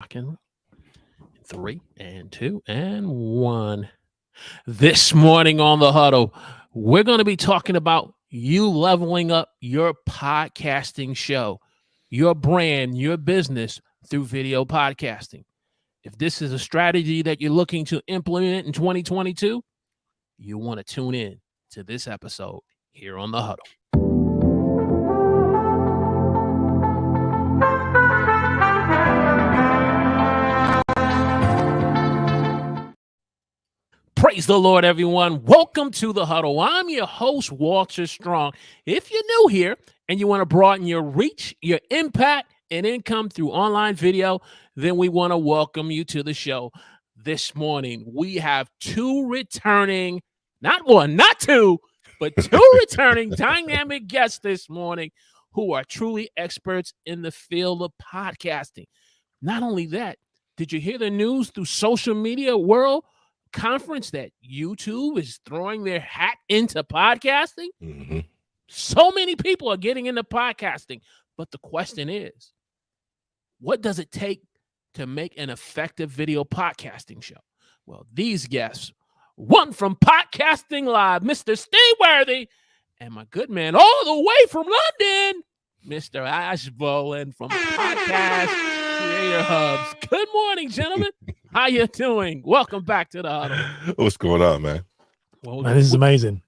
Rocking 3 and 2 and 1. This morning on the huddle, we're going to be talking about you leveling up your podcasting show, your brand, your business through video podcasting. If this is a strategy that you're looking to implement in 2022, you want to tune in to this episode here on the huddle. Praise the Lord, everyone. Welcome to the huddle. I'm your host, Walter Strong. If you're new here and you want to broaden your reach, your impact, and income through online video, then we want to welcome you to the show. This morning, we have two returning, not one, not two, but two returning dynamic guests this morning who are truly experts in the field of podcasting. Not only that, did you hear the news through social media world conference that YouTube is throwing their hat into podcasting? Mm-hmm. So many people are getting into podcasting, but the question is, what does it take to make an effective video podcasting show? Well, these guests, one from Podcasting Live, Mr. Steve Worthy, and my good man all the way from London, Mr. Ash Borland from Podcast Creator Hubs. Good morning, gentlemen. How you doing? Welcome back to the huddle. What's going on, man? Well, Man, this is amazing.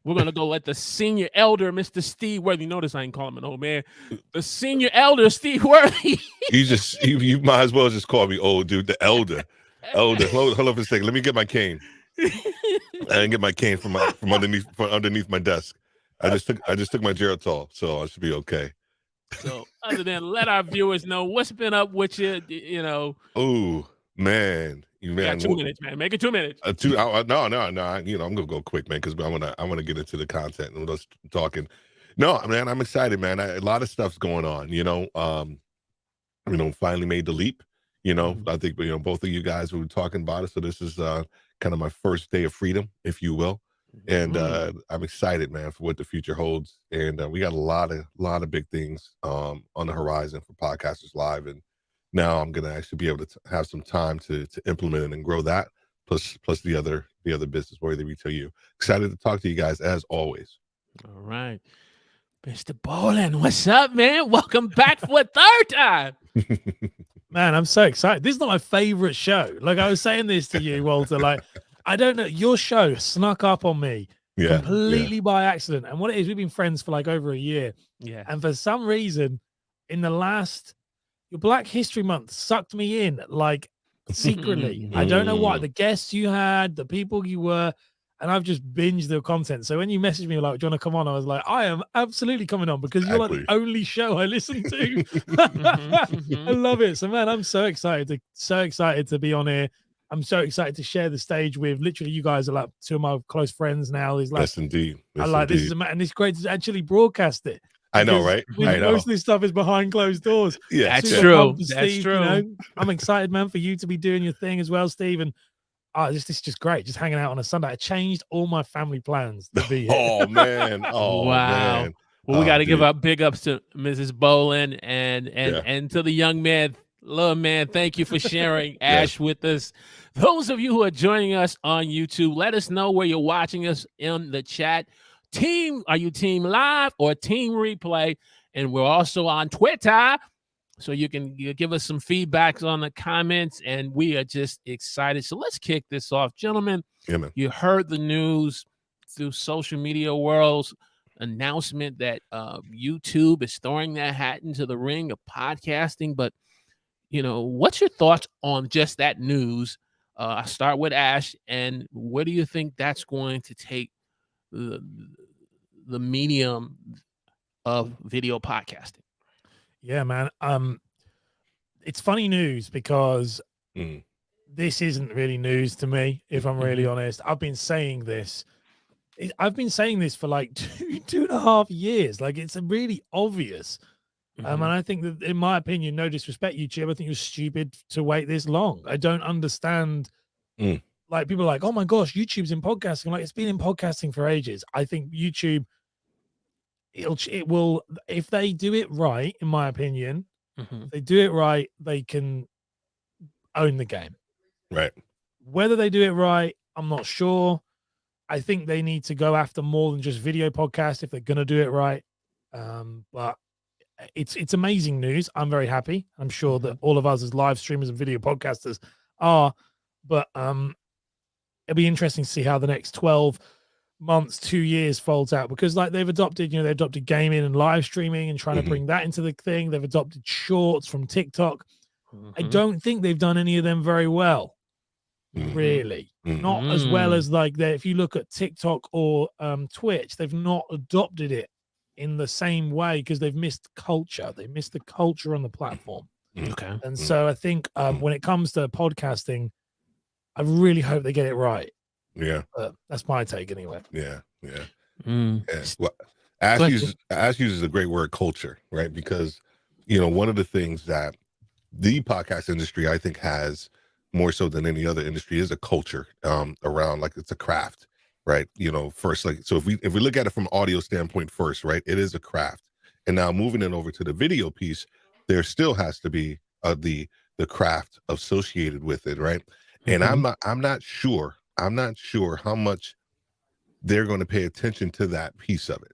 We're going to go let the senior elder, Mr. Steve Worthy. Notice I ain't calling him an old man. The senior elder, Steve Worthy. You might as well just call me old dude, the elder. Elder. Hold on for a second. Let me get my cane. I didn't get my cane from underneath my desk. I just took my Geritol, so I should be okay. So other than let our viewers know what's been up with you, you know. Oh, man. You got 2 minutes, man. Make it 2 minutes. No. I'm gonna go quick, man, because I want to get into the content and us talking. No, man, I'm excited, man. A lot of stuff's going on. Finally made the leap. I think both of you guys were talking about it. So this is kind of my first day of freedom, if you will, and I'm excited, man, for what the future holds. And we got a lot of big things on the horizon for Podcasters Live, and now I'm gonna actually be able to have some time to implement it and grow that, plus the other business where they retail you. Excited to talk to you guys as always. All right, Mr. Borland, what's up, man? Welcome back for a third time. Man, I'm so excited. This is not my favorite show. Like I was saying this to you, Walter. Like, I don't know, your show snuck up on me completely by accident. And what it is, we've been friends for like over a year. Yeah. And for some reason, in the last, your Black History Month sucked me in like secretly. I don't know why. The guests you had, the people you were, and I've just binged the content. So when you messaged me like, do you want to come on? I was like, I am absolutely coming on because you're like the only show I listen to. I love it. So man, I'm so excited to be on here. I'm so excited to share the stage with literally you guys are like two of my close friends now. These like, yes, indeed. Yes, I like indeed. This is and it's great to actually broadcast it. I know, right? Most of this stuff is behind closed doors. Yeah, that's true. That's true. I'm excited, man, for you to be doing your thing as well, Steve. And this is just great. Just hanging out on a Sunday. I changed all my family plans to be here. Oh man! Oh wow! Man. Well, we got to give our big ups to Mrs. Borland and to the young man. Little man, thank you for sharing Ash with us. Those of you who are joining us on YouTube, let us know where you're watching us in the chat. Are you team live or team replay? And we're also on Twitter, so you can give us some feedbacks on the comments, and we are just excited. So let's kick this off. Gentlemen, you heard the news through social media world's announcement that YouTube is throwing their hat into the ring of podcasting. But, what's your thoughts on just that news? I'll start with Ash, and where do you think that's going to take the medium of video podcasting? Yeah, man. It's funny news because this isn't really news to me, if I'm really honest. I've been saying this for like 2.5 years. Like, it's really obvious. And I think that, in my opinion, no disrespect, YouTube, I think you're stupid to wait this long. I don't understand. Like, people are like, oh my gosh, YouTube's in podcasting. Like, it's been in podcasting for ages. I think YouTube, it will, if they do it right, in my opinion, if they do it right, they can own the game. Right. Whether they do it right, I'm not sure. I think they need to go after more than just video podcasts if they're going to do it right. But it's amazing news. I'm very happy. I'm sure that all of us as live streamers and video podcasters are. But it'll be interesting to see how the next 12 months, 2 years folds out, because like they've adopted gaming and live streaming and trying to bring that into the thing. They've adopted shorts from TikTok. I don't think they've done any of them very well. Really, not as well as like if you look at TikTok or Twitch, they've not adopted it in the same way because they've missed culture. They missed the culture on the platform. Okay. And so I think when it comes to podcasting, I really hope they get it right. Yeah. That's my take anyway. Yeah. Well, Ash uses a great word, culture, right? Because, one of the things that the podcast industry, I think, has more so than any other industry is a culture around, like, it's a craft, right? First, like, so if we look at it from an audio standpoint first, right, it is a craft. And now moving it over to the video piece, there still has to be the craft associated with it, right? And I'm not sure how much they're going to pay attention to that piece of it.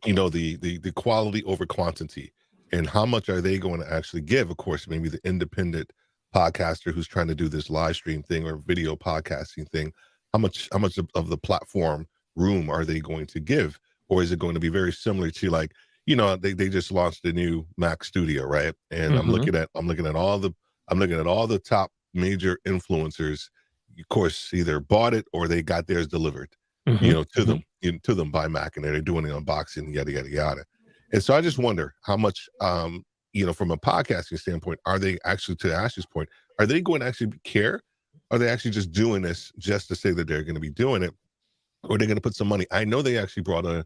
The quality over quantity, and how much are they going to actually give? Of course, maybe the independent podcaster who's trying to do this live stream thing or video podcasting thing, how much of the platform room are they going to give? Or is it going to be very similar to, like, they just launched a new Mac Studio, right? And I'm looking at all the top major influencers, of course, either bought it or they got theirs delivered, to them by Mac, and they're doing the unboxing, yada yada yada. And so I just wonder how much, from a podcasting standpoint, are they actually, to Ash's point, are they going to actually care? Are they actually just doing this just to say that they're going to be doing it, or are they going to put some money? I know they actually brought a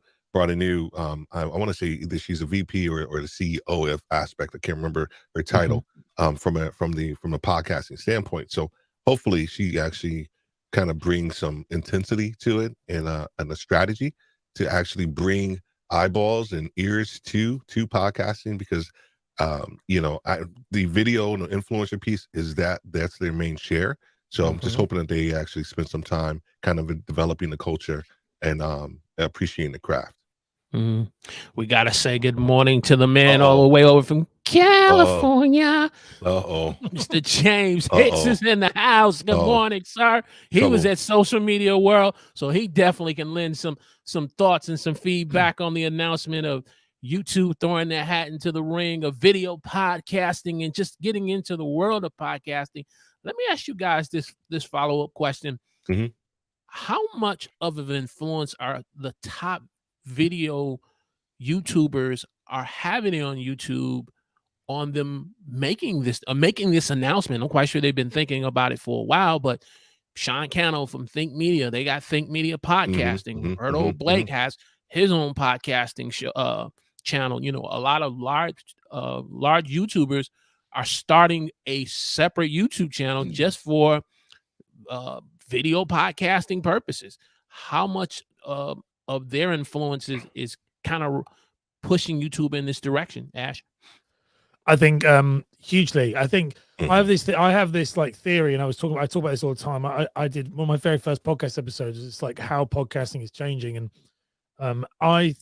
new, I want to say either she's a VP or the CEO of aspect. I can't remember her title, from a podcasting standpoint. So hopefully she actually kind of brings some intensity to it and a strategy to actually bring eyeballs and ears to podcasting, because the video and the influencer piece is that's their main share. So I'm just hoping that they actually spend some time kind of developing the culture and appreciating the craft. We gotta say good morning to the man all the way over from California. Mr. James Hicks is in the house. Good morning, sir. He was at Social Media World, so he definitely can lend some thoughts and some feedback on the announcement of YouTube throwing their hat into the ring of video podcasting and just getting into the world of podcasting. Let me ask you guys this follow-up question. How much of an influence are the top video YouTubers are having on YouTube on them making this announcement? I'm quite sure they've been thinking about it for a while, but Sean Cannell from Think Media, they got Think Media Podcasting. Roberto Blake has his own podcasting channel. A lot of large YouTubers are starting a separate YouTube channel just for video podcasting purposes. How much of their influences is kind of pushing YouTube in this direction, Ash? I think hugely. I think I have this like theory, and I talk about this all the time. I did one of my very first podcast episodes. It's like how podcasting is changing, and I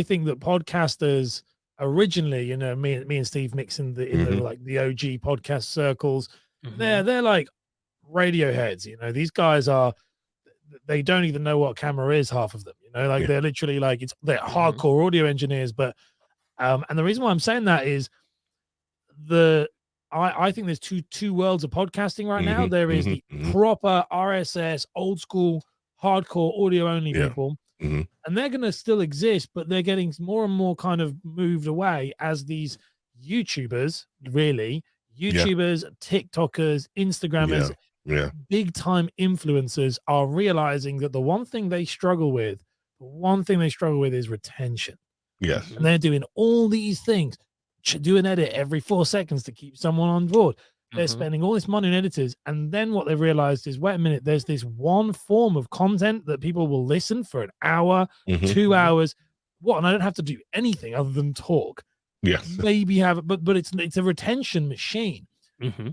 think that podcasters originally, me and Steve mix in the the OG podcast circles. They're like radio heads. These guys they don't even know what camera is, half of them. They're literally like they're hardcore audio engineers. But and the reason why I'm saying that is I think there's two worlds of podcasting right now. There is the proper RSS, old school, hardcore audio only people, and they're going to still exist, but they're getting more and more kind of moved away as these YouTubers, TikTokers, Instagrammers, big time influencers are realizing that the one thing they struggle with is retention. Yes. And they're doing all these things, do an edit every 4 seconds to keep someone on board. They're spending all this money on editors. And then what they've realized is, wait a minute, there's this one form of content that people will listen for an hour, 2 hours. And I don't have to do anything other than talk. Yes. Maybe have it, but it's a retention machine.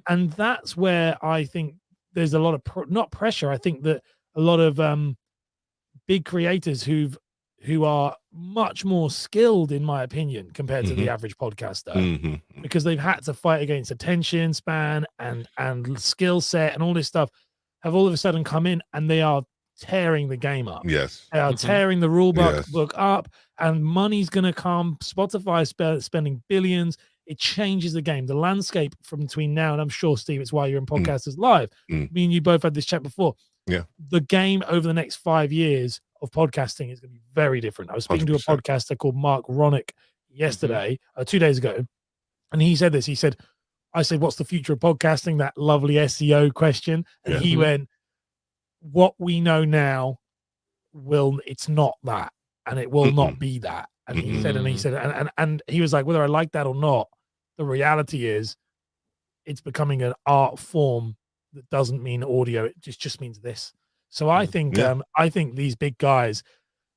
And that's where I think there's a lot of not pressure. I think that a lot of big creators who are much more skilled, in my opinion, compared to the average podcaster, because they've had to fight against attention span and skill set and all this stuff, have all of a sudden come in and they are tearing the game up. Yes. They are tearing the rule book up, and money's going to come. Spotify spending billions. It changes the game, the landscape from between now, and I'm sure, Steve, it's why you're in Podcasters Live. Me and you both had this chat before. Yeah. The game over the next 5 years of podcasting is going to be very different. I was speaking 100%. to a podcaster called Mark Ronick yesterday, 2 days ago, and he said this. He said, I said, what's the future of podcasting? That lovely SEO question. And he went, what we know now it's not that, and it will not be that. And he said, and he was like, whether I like that or not, the reality is it's becoming an art form that doesn't mean audio. It just means this. So I think, I think these big guys,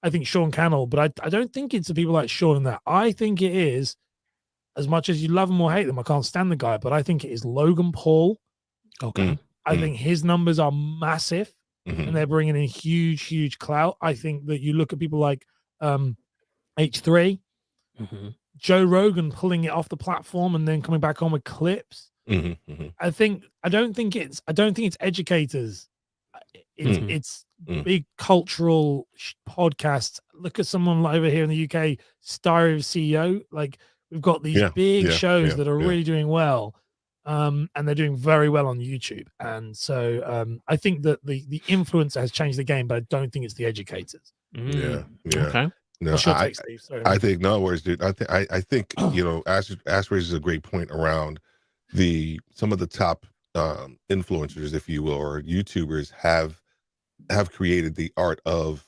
I think Sean Cannell, but I don't think it's the people like Sean and that. I think it is, as much as you love them or hate them, I can't stand the guy, but I think it is Logan Paul. Okay. I think his numbers are massive, and they're bringing in huge clout. I think that you look at people like H3, Joe Rogan pulling it off the platform and then coming back on with clips. I don't think it's educators. It's big cultural podcasts. Look at someone over here in the UK, Diary of a CEO. Like, we've got these big shows that are really doing well, and they're doing very well on YouTube. And so I think that the influencer has changed the game, but I don't think it's the educators. Okay. No, What's your take, Steve? Sorry. I think no worries, dude. I think you know, Ash raises a great point around some of the top influencers, if you will, or YouTubers have created the art of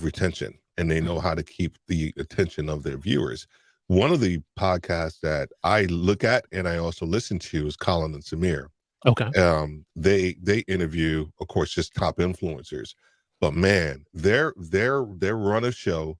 retention, and they know how to keep the attention of their viewers. One of the podcasts that I look at and I also listen to is Colin and Samir. Okay. They interview, of course, just top influencers, but man, their run of show,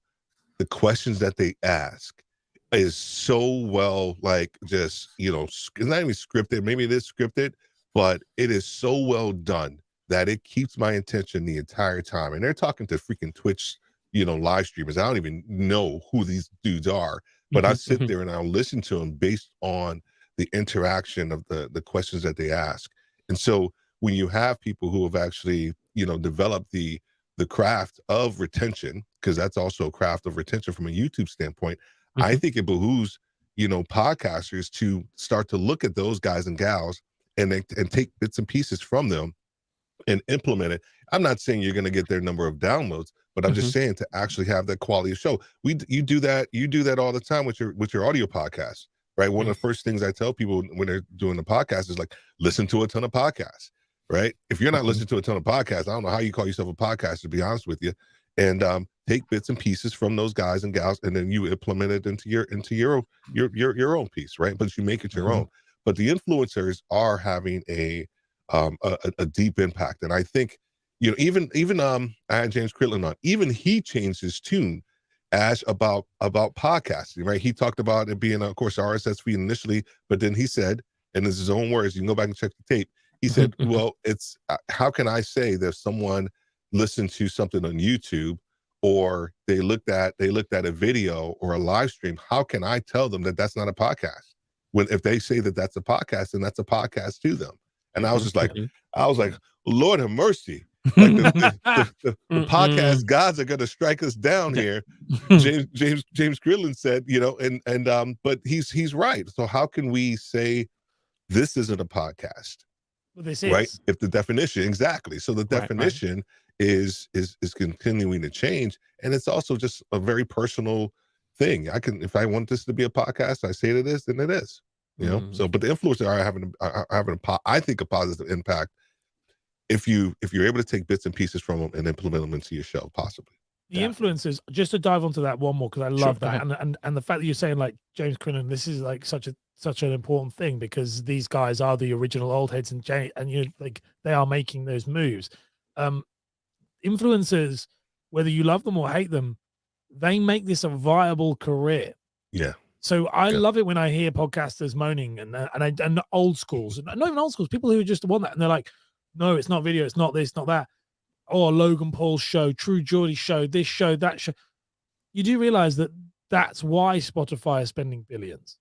the questions that they ask is so well, like, just, you know, it's not even scripted. Maybe it is scripted, but it is so well done that it keeps my attention the entire time. And they're talking to freaking Twitch, you know, live streamers. I don't even know who these dudes are, but I sit there and I'll listen to them based on the interaction of the questions that they ask. And so when you have people who have actually, you know, developed the craft of retention, because that's also a craft of retention from a YouTube standpoint, I think it behooves, you know, podcasters to start to look at those guys and gals and take bits and pieces from them and implement it. I'm not saying you're going to get their number of downloads, but I'm just saying to actually have that quality of show. You do that all the time with your audio podcast, right? One of the first things I tell people when they're doing the podcast is like, listen to a ton of podcasts, right? If you're not listening to a ton of podcasts, I don't know how you call yourself a podcaster, to be honest with you. And take bits and pieces from those guys and gals, and then you implement it into your own piece, right? But you make it your own. But the influencers are having a deep impact, and I think, you know, even I had James Cridland on. Even he changed his tune, Ash, about podcasting, right? He talked about it being, of course, RSS feed initially, but then he said, and this is his own words, you can go back and check the tape. He said, well, it's how can I say that if someone listened to something on YouTube, or they looked at a video or a live stream, how can I tell them that that's not a podcast? When if they say that that's a podcast, then that's a podcast to them. And I was just like, Lord have mercy. Like the podcast gods are gonna strike us down here. James Cridland said, you know, and but he's right. So how can we say this isn't a podcast? Well, this right? is. If the definition, exactly. So the definition is continuing to change, and it's also just a very personal thing. If I want this to be a podcast, I say it is, then it is. You know. So, but the influencers are having I think a positive impact if you're able to take bits and pieces from them and implement them into your show, possibly. The influencers, just to dive onto that one more, because I love that, and the fact that you're saying like James Cridland, this is like such an important thing, because these guys are the original old heads, and you like they are making those moves. Influencers, whether you love them or hate them, they make this a viable career. Yeah. So I love it when I hear podcasters moaning and old schools, and not even old schools, people who just want that, and they're like, no, it's not video, it's not this, not that. Oh, Logan Paul's show, True Geordie's show, this show, that show. You do realize that that's why Spotify is spending billions.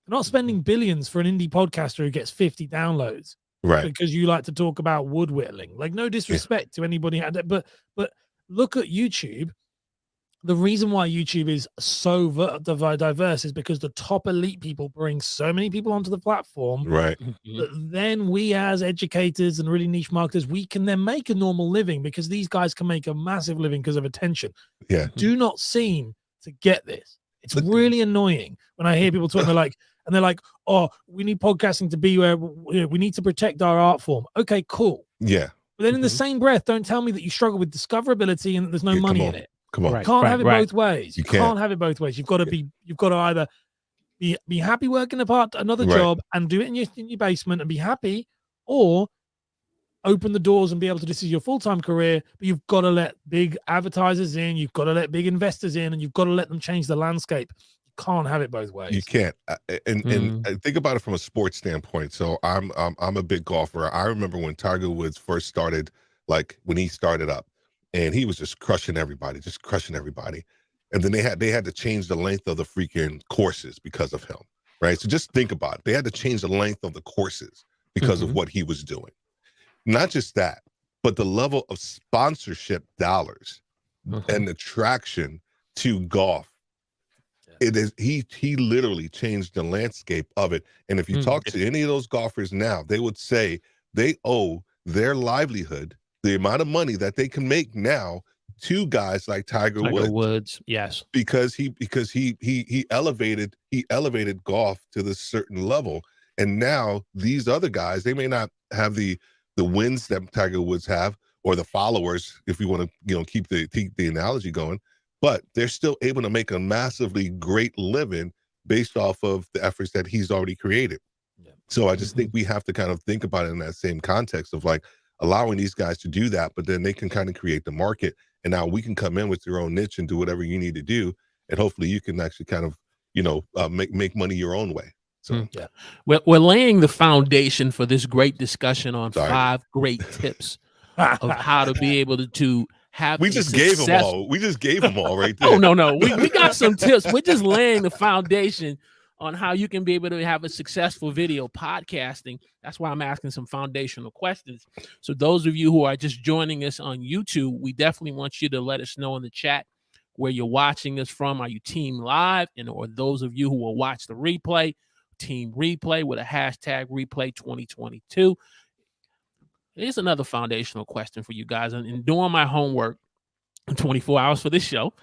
They're not spending billions for an indie podcaster who gets 50 downloads, right? Because you like to talk about wood whittling. Like, no disrespect to anybody, but look at YouTube. The reason why YouTube is so diverse is because the top elite people bring so many people onto the platform, right? That then we, as educators and really niche marketers, we can then make a normal living, because these guys can make a massive living because of attention. Yeah. Do not seem to get this. It's really annoying when I hear people talking. They're like, oh, we need podcasting to be where we need to protect our art form. Okay, cool. Yeah. But then in the same breath, don't tell me that you struggle with discoverability and there's no money in it. Come on. Right, can't have it both ways. You can't have it both ways. You've got to either be happy working another job and do it in your basement and be happy, or open the doors and be able to, this is your full-time career, but you've got to let big advertisers in, you've got to let big investors in, and you've got to let them change the landscape. You can't have it both ways. You can't. And think about it from a sports standpoint. So I'm a big golfer. I remember when Tiger Woods first started, like when he started up, and he was just crushing everybody. And then they had to change the length of the freaking courses because of him, right? So just think about it. They had to change the length of the courses because of what he was doing. Not just that, but the level of sponsorship dollars and the traction to golf. It is he literally changed the landscape of it. And if you talk to any of those golfers now, they would say they owe their livelihood, the amount of money that they can make now, to guys like Tiger Woods. Yes. Because he elevated golf to this certain level. And now these other guys, they may not have the wins that Tiger Woods have, or the followers, if you want to, keep the analogy going, but they're still able to make a massively great living based off of the efforts that he's already created. Yeah. So I just think we have to kind of think about it in that same context of like allowing these guys to do that, but then they can kind of create the market. And now we can come in with your own niche and do whatever you need to do. And hopefully you can actually kind of, make money your own way. So yeah, we're laying the foundation for this great discussion on 5 great tips of how to be able to have. We just gave them all. We just gave them all right there. Oh no, we got some tips. We're just laying the foundation on how you can be able to have a successful video podcasting. That's why I'm asking some foundational questions. So those of you who are just joining us on YouTube, we definitely want you to let us know in the chat where you're watching us from. Are you team live? Or those of you who will watch the replay, team replay with a hashtag replay 2022. Here's another foundational question for you guys. And doing my homework in 24 hours for this show,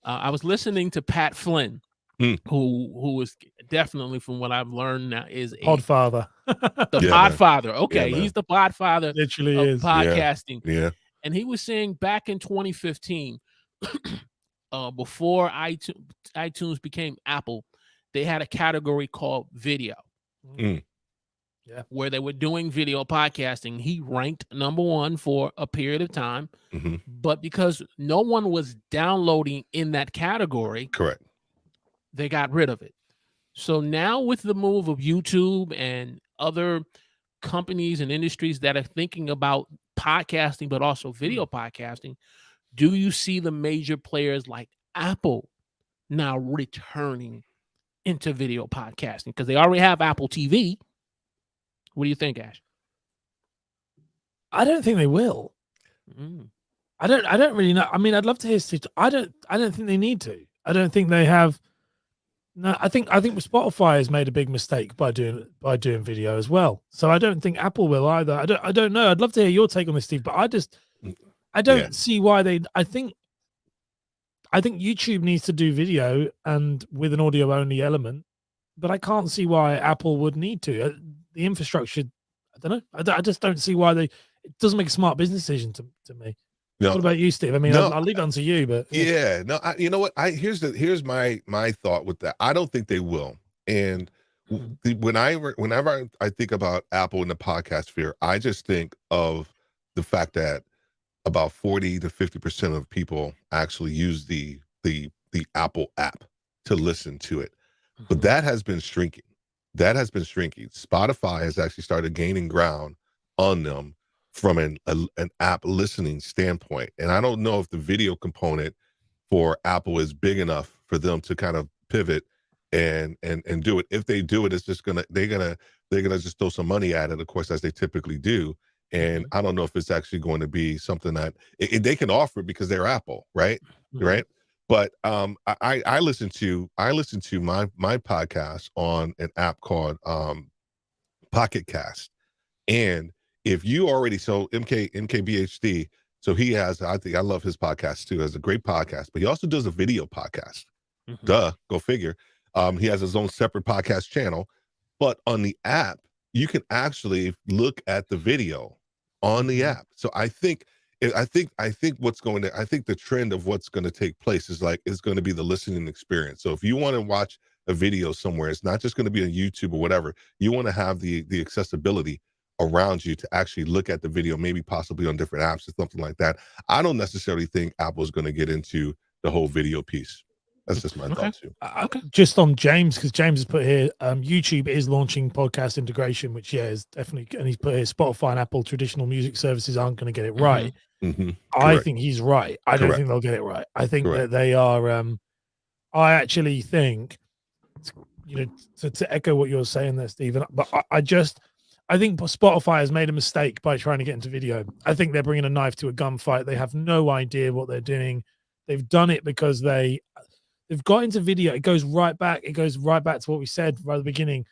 I was listening to Pat Flynn, who is definitely, from what I've learned now, is Podfather. The Podfather. Okay, he's the Podfather. Literally of is podcasting. Yeah. And he was saying back in 2015, before iTunes became Apple, they had a category called video, where they were doing video podcasting. He ranked #1 for a period of time, but because no one was downloading in that category, correct, they got rid of it. So now with the move of YouTube and other companies and industries that are thinking about podcasting, but also video podcasting, do you see the major players like Apple now returning into video podcasting? Because they already have Apple TV. What do you think, Ash? I don't think they will. I don't really know. I mean, I'd love to hear Steve. I don't think they need to. I don't think they have. No, I think Spotify has made a big mistake by doing video as well. So I don't think Apple will either. I don't know. I'd love to hear your take on this, Steve, but I don't see why they. I think YouTube needs to do video and with an audio only element, but I can't see why Apple would need to. The infrastructure, I don't know. I just don't see why it doesn't make a smart business decision to me. No. What about you, Steve? I mean, I'll leave it on to you, but you know what? Here's my thought with that. I don't think they will. And whenever I think about Apple in the podcast sphere, I just think of the fact that about 40 to 50% of people actually use the Apple app to listen to it. but that has been shrinking. Spotify has actually started gaining ground on them from an app listening standpoint. And I don't know if the video component for Apple is big enough for them to kind of pivot and do it. If they do it, it's just they're gonna just throw some money at it, of course, as they typically do. And I don't know if it's actually going to be something that they can offer because they're Apple, right? Right. But I listen to my podcast on an app called Pocket Cast. And if you already, so MKBHD, so he has, I love his podcast too. He has a great podcast, but he also does a video podcast. Duh, go figure. He has his own separate podcast channel, but on the app, you can actually look at the video on the app. So I think the trend of what's going to take place is going to be the listening experience. So if you want to watch a video somewhere, it's not just going to be on YouTube or whatever. You want to have the accessibility around you to actually look at the video, maybe possibly on different apps or something like that. I don't necessarily think Apple's going to get into the whole video piece. That's just my thoughts too. Just on James, because James has put here, YouTube is launching podcast integration, which is definitely, and he's put here, Spotify and Apple traditional music services aren't going to get it right. I think he's right. I don't think they'll get it right. I think that they are. I actually think, to echo what you're saying there, Stephen. But I think Spotify has made a mistake by trying to get into video. I think they're bringing a knife to a gunfight. They have no idea what they're doing. They've done it because they've got into video. It goes right back. It goes right back to what we said right at the beginning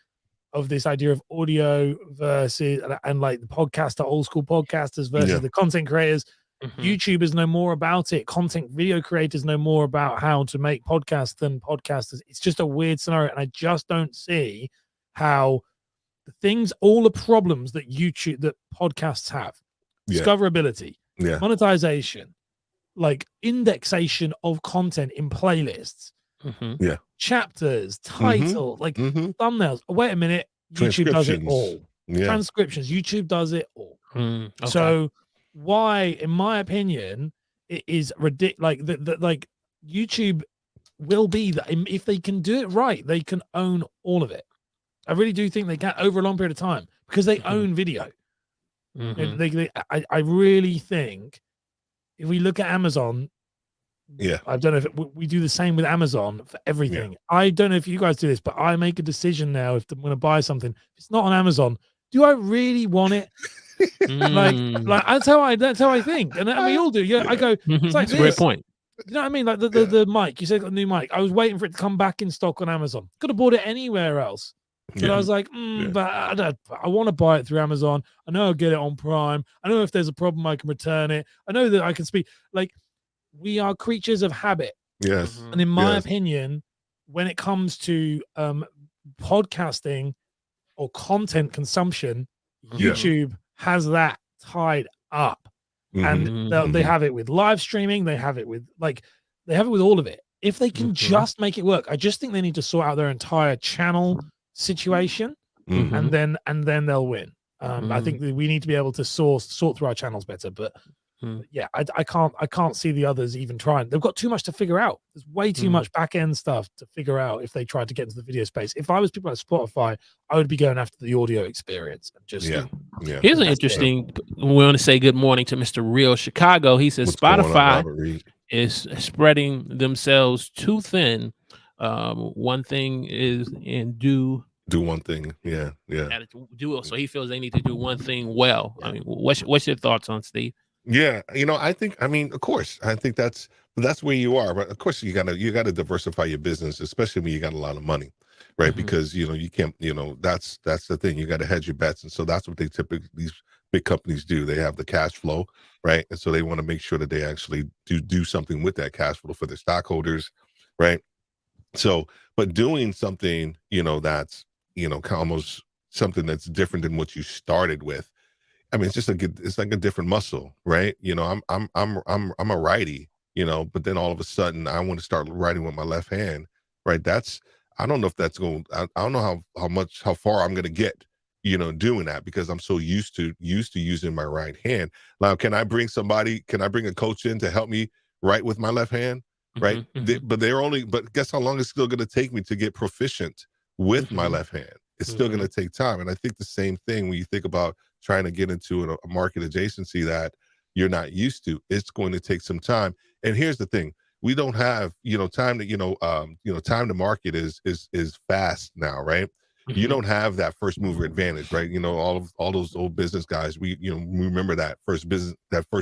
of this idea of audio versus and like the podcaster, old school podcasters versus the content creators. YouTubers know more about it. Content video creators know more about how to make podcasts than podcasters. It's just a weird scenario, and I just don't see how all the problems that podcasts have, discoverability, monetization, like indexation of content in playlists, chapters, title, thumbnails. Wait a minute, YouTube does it all. Transcriptions, YouTube does it all. So why, in my opinion, it is ridiculous. Like YouTube will be that if they can do it right, they can own all of it. I really do think they can over a long period of time because they own video. I really think if we look at Amazon, I don't know if we do the same with Amazon for everything. I don't know if you guys do this, but I make a decision now if I'm going to buy something. If it's not on Amazon, do I really want it? like that's how I think, and we all do. I go. It's like that's a great point. You know what I mean? Like the mic. You said a new mic. I was waiting for it to come back in stock on Amazon. Could have bought it anywhere else. But I was like, but I want to buy it through Amazon. I know I'll get it on Prime. I know if there's a problem, I can return it. I know that I can speak. Like, we are creatures of habit. Yes. And in my opinion, when it comes to podcasting or content consumption, YouTube has that tied up. And they have it with live streaming. They have it with all of it. If they can just make it work, I just think they need to sort out their entire channel situation, and then they'll win. I think that we need to be able to sort through our channels better. But I can't see the others even trying. They've got too much to figure out. There's way too much back end stuff to figure out if they tried to get into the video space. If I was people like Spotify, I would be going after the audio experience. And just Here's an interesting. We want to say good morning to Mr. Real Chicago. He says Spotify is spreading themselves too thin. One thing is do one thing. So he feels they need to do one thing well. I mean, what's your thoughts on, Steve? Of course, I think that's where you are. But of course, you gotta diversify your business, especially when you got a lot of money, right? Because you can't, that's the thing. You got to hedge your bets, and so that's what these big companies do. They have the cash flow, right? And so they want to make sure that they actually do something with that cash flow for their stockholders, right? So, but doing something, that's almost something that's different than what you started with. I mean, it's like a different muscle, right? I'm a righty, but then all of a sudden I want to start writing with my left hand, right? I don't know if that's going. I don't know how far I'm going to get, doing that, because I'm so used to using my right hand. Now, can I bring a coach in to help me write with my left hand? right? But guess how long it's still going to take me to get proficient with my left hand? It's still going to take time. And I think the same thing when you think about trying to get into a market adjacency that you're not used to, it's going to take some time. And here's the thing. We don't have, time to, time to market is fast now, right? You don't have that first mover advantage, right? All those old business guys, we remember that first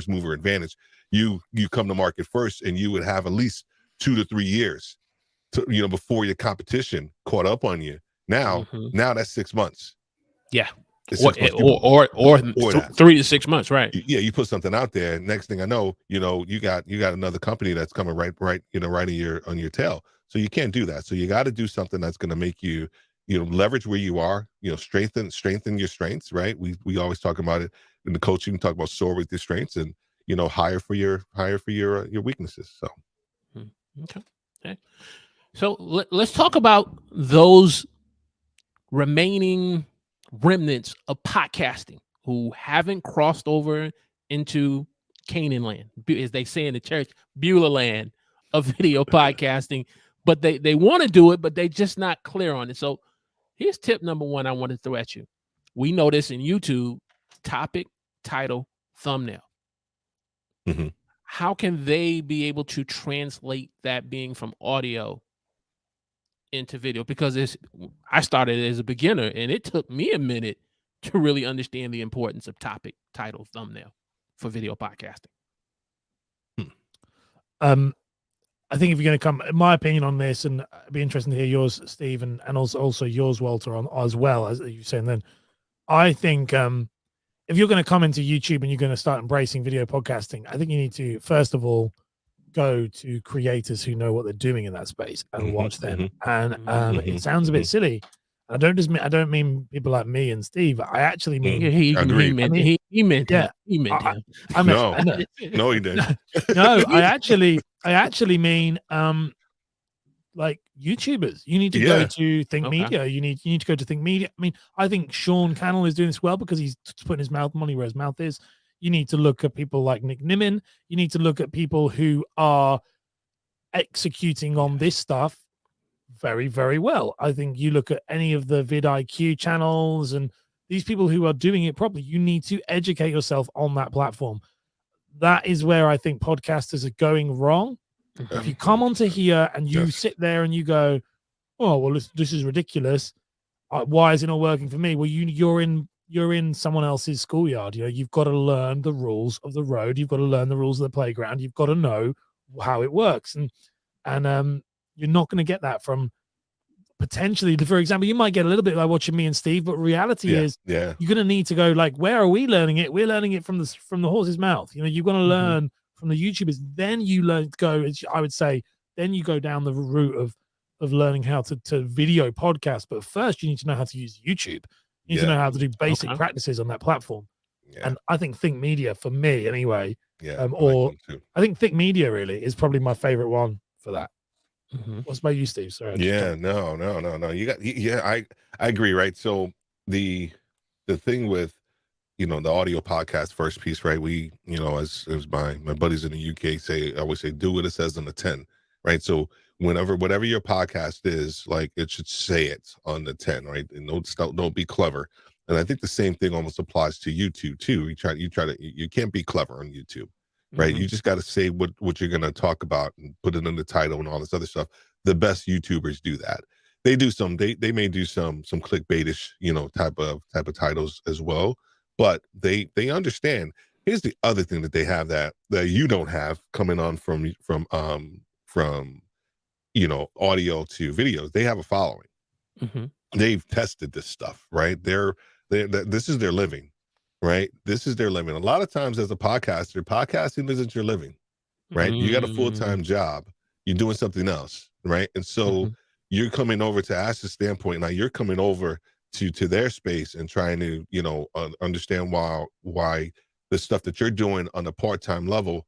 mover advantage. You come to market first, and you would have at least 2 to 3 years to, before your competition caught up on you. Now that's 6 months. Yeah. Or 3 to 6 months, right? Yeah, you put something out there. Next thing I know, you got another company that's coming right on your tail. So you can't do that. So you got to do something that's going to make you, leverage where you are. Strengthen your strengths. Right. We always talk about it in the coaching. We talk about soar with your strengths, and hire for your weaknesses. So okay. So let's talk about those remaining remnants of podcasting who haven't crossed over into Canaan land, as they say in the church, Beulah land of video podcasting, but they want to do it, but they just not clear on it. So here's tip number 1 I want to throw at you. We know this in YouTube: topic, title, thumbnail. How can they be able to translate that being from audio into video? Because I started as a beginner, and it took me a minute to really understand the importance of topic, title, thumbnail for video podcasting. I think if you're going to come, my opinion on this, and it'd be interesting to hear yours, Steve, and also yours, Walter, on as well, as you saying. Then I think if you're going to come into YouTube and you're going to start embracing video podcasting, I think you need to first of all go to creators who know what they're doing in that space and watch them. And it sounds a bit silly. I don't mean people like me and Steve. I actually mean he meant yeah. He meant him. No, he didn't. No, I actually mean like YouTubers. You need to go to Think Media. You need to go to Think Media. I mean, I think Sean Cannell is doing this well because he's putting his money where his mouth is. You need to look at people like Nick Nimmin. You need to look at people who are executing on this stuff very, very well. I think you look at any of the vidIQ channels and these people who are doing it properly. You need to educate yourself on that platform. That is where I think podcasters are going wrong. If you come onto here and you sit there and you go, oh, well, this is ridiculous. Why is it not working for me? Well, you're in someone else's schoolyard. You've got to learn the rules of the road. You've got to learn the rules of the playground. You've got to know how it works. And you're not going to get that from potentially, for example, you might get a little bit like watching me and Steve, but reality is you're going to need to go like, where are we learning it? We're learning it from the horse's mouth. You're going to learn from the YouTubers. Then you I would say, then you go down the route of learning how to video podcast. But first you need to know how to use YouTube. You need to know how to do basic practices on that platform. And I think Think Media, for me anyway, I think Think Media really is probably my favorite one for that. What's about you, Steve? Sorry. No. I agree. Right. So the thing with, the audio podcast first piece, right? We, as my buddies in the UK I always say, do what it says on the 10, right? So whatever your podcast is, like, it should say it on the 10, right? And don't be clever. And I think the same thing almost applies to YouTube too. You can't be clever on YouTube, right? You just got to say what you're going to talk about and put it in the title and all this other stuff. The best YouTubers do that. They may do some clickbaitish, type of titles as well, but they understand. Here's the other thing that they have that you don't have coming on from audio to videos. They have a following. They've tested this stuff, right? This is their living, right? This is their living. A lot of times as a podcaster, podcasting isn't your living, right? You got a full-time job. You're doing something else, right? And so you're coming over to Ash's standpoint. Now you're coming over to their space and trying to, understand why the stuff that you're doing on a part-time level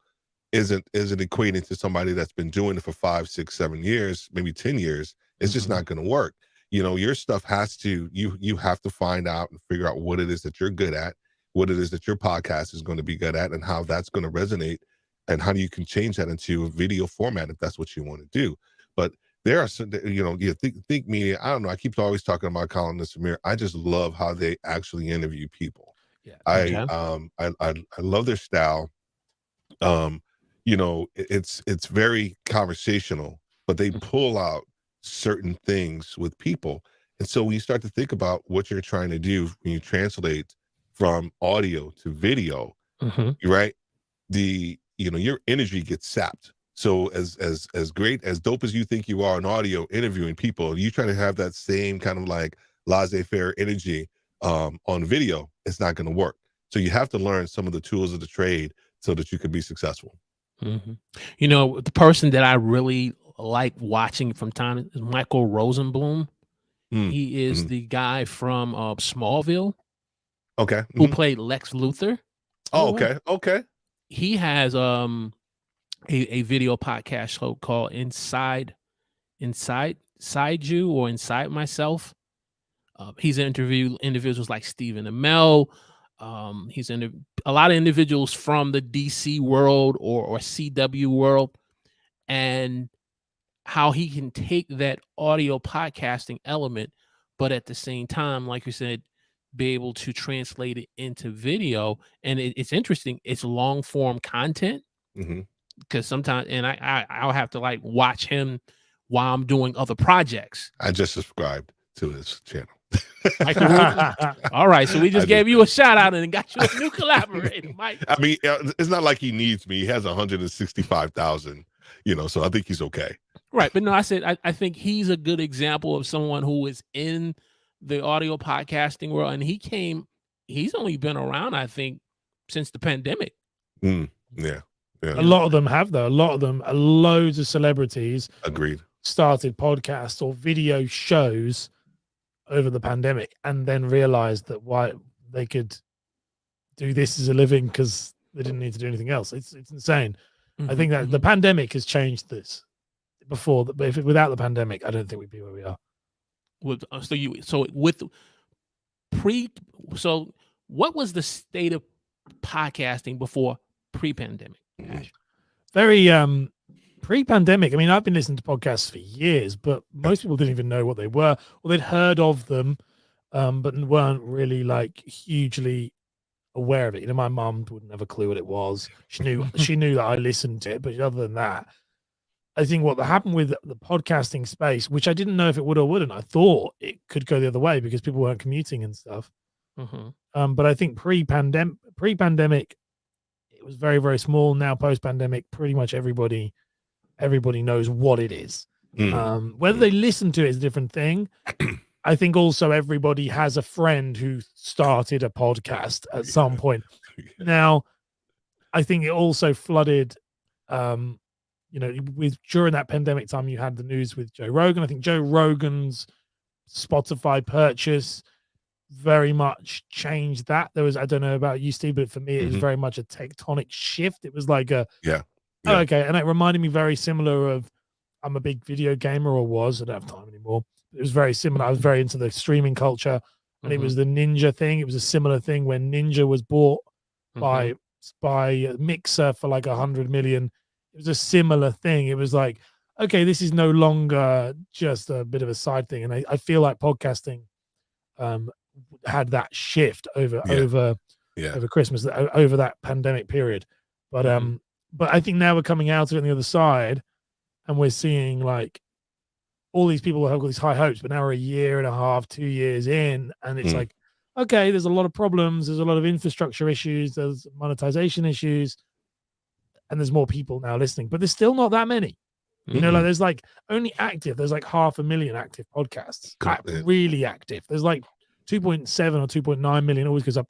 isn't equating to somebody that's been doing it for 5, 6, 7 years, maybe 10 years. It's just not going to work. Your stuff has to, you have to find out and figure out what it is that you're good at, what it is that your podcast is going to be good at, and how that's going to resonate and how you can change that into a video format if that's what you want to do. But there are some, think media. I don't know. I keep always talking about Colin and Samir. I just love how they actually interview people. Yeah. I love their style. It's very conversational, but they pull out certain things with people. And so when you start to think about what you're trying to do when you translate from audio to video, right? Your energy gets sapped. So as great, as dope as you think you are in audio interviewing people, you try to have that same kind of like laissez-faire energy on video, it's not going to work. So you have to learn some of the tools of the trade so that you can be successful. The person that I really like watching from time is Michael Rosenblum. He is the guy from Smallville. Okay. Who played Lex Luthor. Oh, okay. He has a video podcast show called Inside You or Inside Myself. He's interviewed individuals like Stephen Amell. He's a lot of individuals from the DC world or CW world, and how he can take that audio podcasting element, but at the same time, like you said, be able to translate it into video. And it's interesting. It's long form content, because sometimes, and I'll have to like watch him while I'm doing other projects. I just subscribed to his channel. All right, so we just gave you a shout out and got you a new collaborator, Mike. I mean, it's not like he needs me. He has 165,000, so I think he's okay. Right, but no, I said I think he's a good example of someone who is in the audio podcasting world, and he's only been around, I think, since the pandemic. Yeah. A lot of them have, though. Loads of celebrities agreed started podcasts or video shows over the pandemic, and then realized that why they could do this as a living because they didn't need to do anything else. It's insane. I think that the pandemic has changed this. Before, but without the pandemic, I don't think we'd be where we are. What was the state of podcasting before pre-pandemic? Very pre-pandemic. I mean, I've been listening to podcasts for years, but most people didn't even know what they were, or they'd heard of them, but weren't really like hugely aware of it. My mum wouldn't have a clue what it was. She knew that I listened to it, but other than that, I think what happened with the podcasting space, which I didn't know if it would or wouldn't, I thought it could go the other way because people weren't commuting and stuff. But I think pre-pandemic, it was very, very small. Now post-pandemic, pretty much everybody knows what it is. Whether they listen to it is a different thing. I think also everybody has a friend who started a podcast at some point. Now, I think it also flooded during that pandemic time, you had the news with Joe Rogan. I think Joe Rogan's Spotify purchase very much changed that. There was, I don't know about you, Steve, but for me, it was very much a tectonic shift. It was like okay. And it reminded me very similar of, I'm a big video gamer, or was, I don't have time anymore. It was very similar. I was very into the streaming culture, and it was the Ninja thing. It was a similar thing when Ninja was bought by Mixer for like 100 million. It was a similar thing. It was like, okay, this is no longer just a bit of a side thing. And I feel like podcasting had that shift over Christmas, over that pandemic period. But I think now we're coming out of it on the other side, and we're seeing like all these people have got these high hopes, but now we're a year and a half, 2 years in, and it's like, okay, there's a lot of problems. There's a lot of infrastructure issues. There's monetization issues. And there's more people now listening, but there's still not that many. There's like only active. There's like 500,000 active podcasts, really active. There's like 2.7 or 2.9 million, always goes up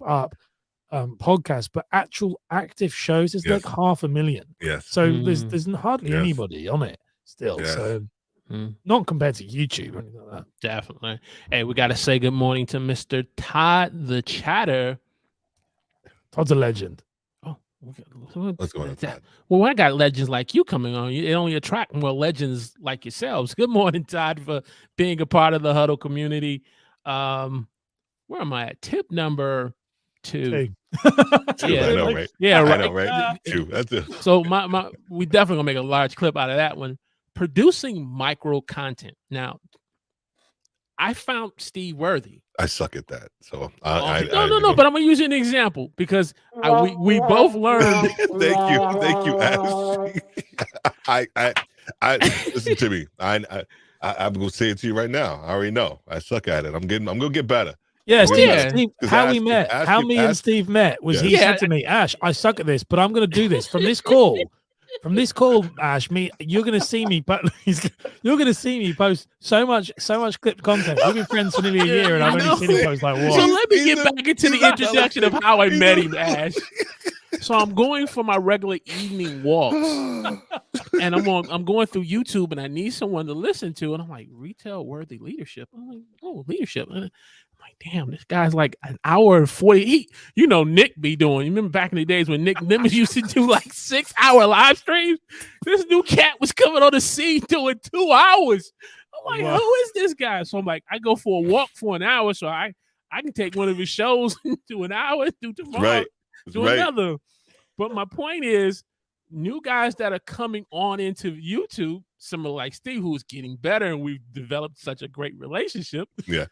podcasts, but actual active shows is like 500,000. Yes. So there's hardly anybody on it still. Yes. So not compared to YouTube or anything like that. Definitely. Hey, we got to say good morning to Mr. Todd the Chatter. Todd's a legend. What's going on, Todd? Well, I got legends like you coming on. It only attract more legends like yourselves. Good morning, Todd, for being a part of the Huddle community. Where am I at? Tip number Two. Two, Yeah, I know, right? Yeah, right. I know, right? Two. That's it. So we definitely gonna make a large clip out of that one. Producing micro content. Now, I found Steve Worthy. I suck at that. So no, but I'm gonna use an example because we both learned. Thank you, Ash. I listen to me. I'm gonna say it to you right now. I already know I suck at it. I'm gonna get better. Yeah, Steve, how we met, how me and Steve met was he said to me, Ash, I suck at this, but I'm going to do this from this call. From this call, Ash, you're going to see me, but you're going to see me post so much clipped content. We've been friends for nearly a year, and I've only seen him post like one. So let me get back into the introduction of how I met him, Ash. So I'm going for my regular evening walks, and I'm going through YouTube, and I need someone to listen to, and I'm like, retail worthy leadership. I'm like, oh, leadership. And I'm like, damn, this guy's like an hour and 40. Nick be doing. You remember back in the days when Nick Nimbus used to do like 6-hour live streams? This new cat was coming on the scene doing 2 hours. I'm like, who is this guy? So I'm like, I go for a walk for an hour, so I can take one of his shows to an hour, do tomorrow, do another. But my point is, new guys that are coming on into YouTube, similar like Steve, who's getting better, and we've developed such a great relationship. Yeah.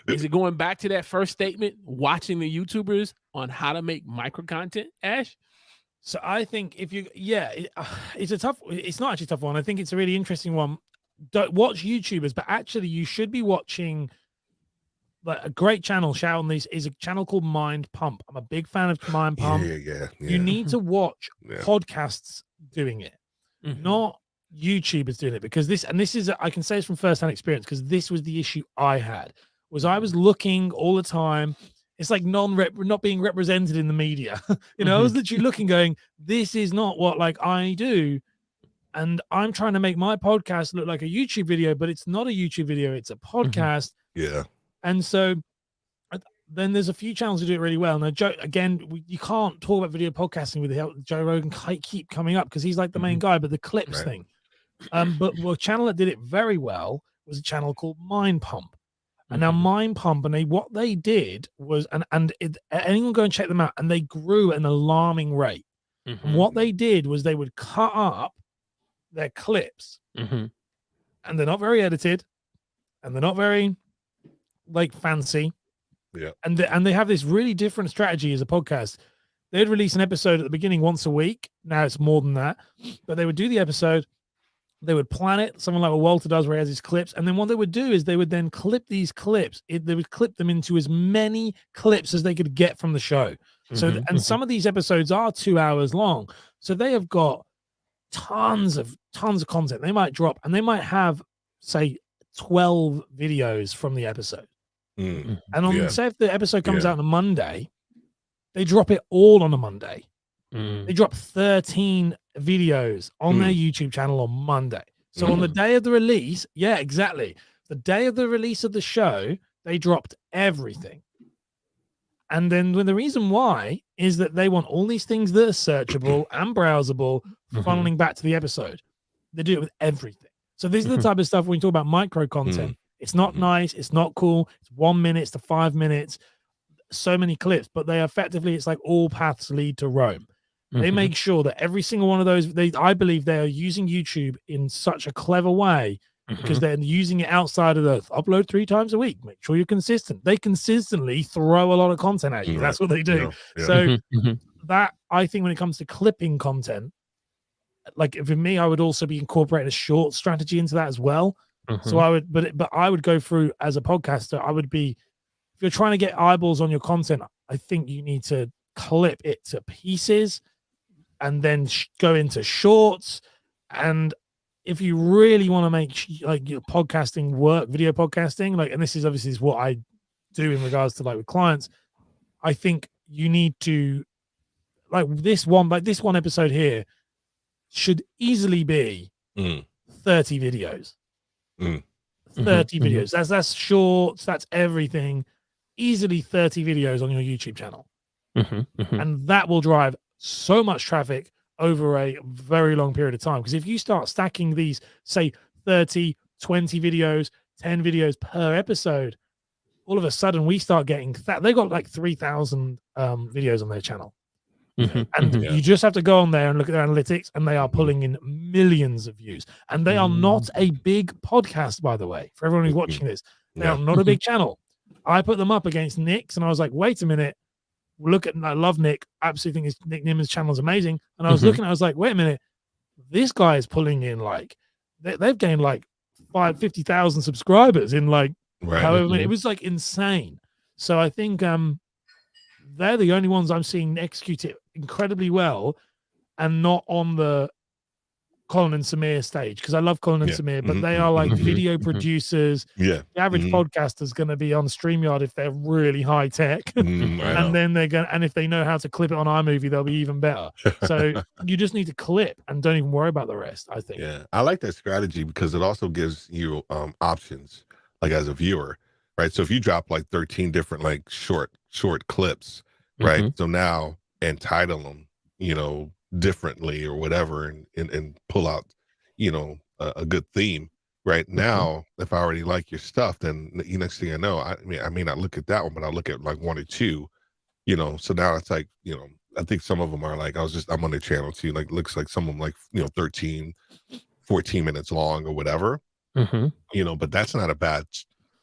Is it going back to that first statement, watching the YouTubers on how to make micro content, Ash? So I think it's not actually a tough one. I think it's a really interesting one. Don't watch YouTubers, but actually you should be watching like a great channel. Shout on these is a channel called Mind Pump. I'm a big fan of Mind Pump. Yeah. You need to watch podcasts doing it, not YouTubers doing it, because this is I can say this from first-hand experience, because this was the issue I had. Was I was looking all the time. It's like not being represented in the media. I was literally looking, going, this is not what like I do. And I'm trying to make my podcast look like a YouTube video, but it's not a YouTube video, it's a podcast. Yeah. And so then there's a few channels who do it really well. Now, Joe, again, you can't talk about video podcasting with the help Joe Rogan keep coming up because he's like the main guy, but the clips thing. But a channel that did it very well was a channel called Mind Pump. And now Mind Pump, and what they did was, anyone go and check them out, and they grew at an alarming rate. And what they did was they would cut up their clips, and they're not very edited, and they're not very like fancy. Yeah. And they have this really different strategy as a podcast. They'd release an episode at the beginning once a week. Now it's more than that, but they would do the episode. They would plan it, someone like what Walter does, where he has his clips. And then what they would do is they would then clip these clips. They would clip them into as many clips as they could get from the show. So, and some of these episodes are 2 hours long. So they have got tons of content. They might drop, and they might have, say, 12 videos from the episode. And say if the episode comes out on a Monday, they drop it all on a Monday. They drop 13 videos on their YouTube channel on Monday. So on the day of the release, the day of the release of the show, they dropped everything. And then the reason why is that they want all these things that are searchable and browsable funneling back to the episode. They do it with everything. So this is the type of stuff when you talk about micro content. It's not nice. It's not cool. It's 1 minute to 5 minutes. So many clips, but they effectively, it's like all paths lead to Rome. They make sure that every single one of those, I believe they are using YouTube in such a clever way because they're using it outside of the upload 3 times a week. Make sure you're consistent. They consistently throw a lot of content at you. That's what they do. So that, I think when it comes to clipping content, like for me, I would also be incorporating a short strategy into that as well. So I would, but I would go through as a podcaster, I would be, if you're trying to get eyeballs on your content, I think you need to clip it to pieces and then go into shorts. And if you really want to make like your podcasting work, video podcasting, like, and this is obviously what I do in regards to like with clients, I think you need to this one episode here should easily be 30 videos. 30 videos. That's shorts, that's everything. Easily 30 videos on your YouTube channel. And that will drive so much traffic over a very long period of time. Because if you start stacking these, say 30, 20 videos, 10 videos per episode, all of a sudden we start getting that. They got like 3,000 videos on their channel. And you just have to go on there and look at their analytics, and they are pulling in millions of views. And they are not a big podcast, by the way, for everyone who's watching this. They are not a big channel. I put them up against Nick's, and I was like, wait a minute. Look at, I love Nick. I absolutely think Nick Nimmons' channel is amazing. And I was looking, I was like, wait a minute. This guy is pulling in like, they've gained like 50,000 subscribers in like, however many. It was like insane. So I think they're the only ones I'm seeing execute it incredibly well, and not on the Colin and Samir stage, because I love Colin and Samir, but they are like video producers. The average podcaster is going to be on StreamYard if they're really high tech, and then they're going, and if they know how to clip it on iMovie, they'll be even better. So you just need to clip and don't even worry about the rest, I think. I like that strategy because it also gives you options, like as a viewer, right? So if you drop like 13 different like short clips, right? So now entitle them, you know, differently or whatever, and pull out, you know, a good theme. Right now, if I already like your stuff, then the next thing I know, I mean, I may not look at that one, but I'll look at like one or two, you know. So now it's like, you know, I think some of them are like, I'm on their channel too, like looks like some of them like, you know, 13, 14 minutes long or whatever, you know, but that's not a bad,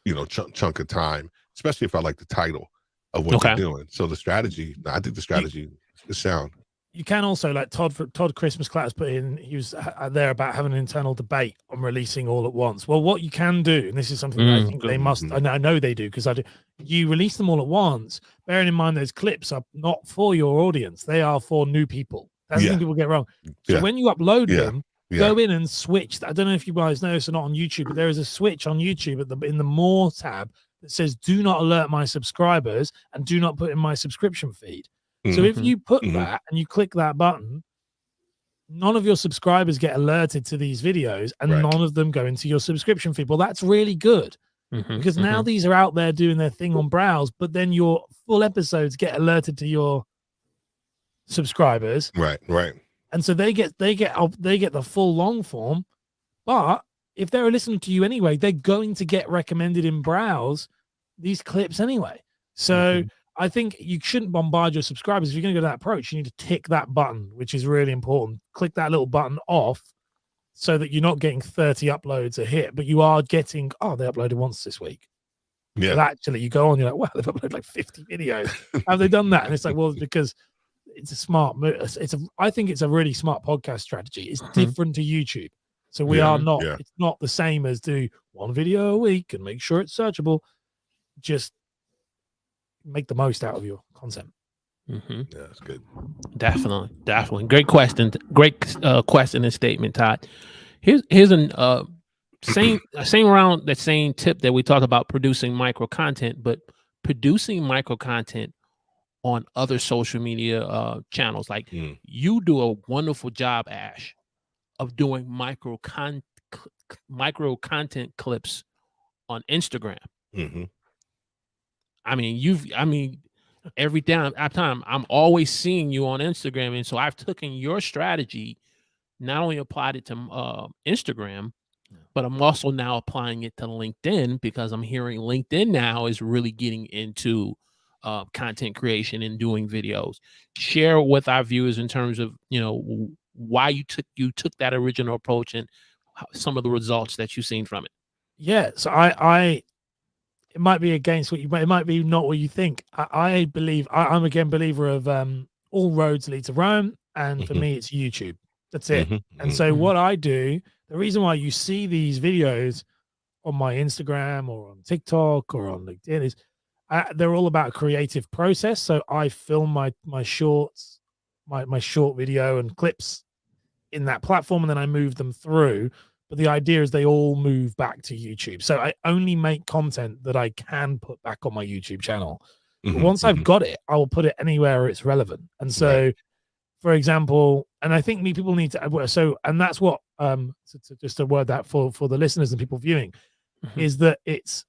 you know, chunk of time, especially if I like the title of what they're doing. So the strategy, I think the strategy is sound. You can also, like Todd Christmas Clatters put in, he was there about having an internal debate on releasing all at once. Well, what you can do, and this is something that I think they must, and I know they do, because I do, you release them all at once, bearing in mind those clips are not for your audience, they are for new people. That's the thing people get wrong. So when you upload them, go in and switch. I don't know if you guys know this or not on YouTube, but there is a switch on YouTube in the More tab that says, do not alert my subscribers and do not put in my subscription feed. So if you put that and you click that button, none of your subscribers get alerted to these videos, and none of them go into your subscription feed. Well, that's really good, because now these are out there doing their thing on browse, but then your full episodes get alerted to your subscribers. Right. And so they get the full long form, but if they're listening to you anyway, they're going to get recommended in browse these clips anyway. So I think you shouldn't bombard your subscribers. If you're going to go that approach, you need to tick that button, which is really important. Click that little button off so that you're not getting 30 uploads a hit, but you are getting, oh, they uploaded once this week. Yeah. But actually, you go on, you're like, wow, they've uploaded like 50 videos. Have they done that? And it's like, well, because it's a smart move. I think it's a really smart podcast strategy. It's different to YouTube. So we are not, it's not the same as do one video a week and make sure it's searchable. Just make the most out of your content. Yeah, that's good. Definitely. Great question and statement, Todd. Here's a same around that same tip that we talked about producing micro content, but producing micro content on other social media channels. Like you do a wonderful job, Ash, of doing micro content clips on Instagram. I mean, every time I'm always seeing you on Instagram. And so I've taken your strategy, not only applied it to Instagram, but I'm also now applying it to LinkedIn, because I'm hearing LinkedIn now is really getting into content creation and doing videos. Share with our viewers in terms of, you know, why you took that original approach and some of the results that you've seen from it. Yeah. So it might be against what it might be not what you think. I believe I'm again believer of all roads lead to Rome, and for me it's YouTube. That's it. And so what I do, the reason why you see these videos on my Instagram or on TikTok or on LinkedIn is they're all about a creative process. So I film my shorts, my short video and clips in that platform, and then I move them through. But the idea is they all move back to YouTube. So I only make content that I can put back on my YouTube channel. But once I've got it, I will put it anywhere it's relevant. And so, for example, and I think people need to, so, and that's what, just a word that for the listeners and people viewing, is that it's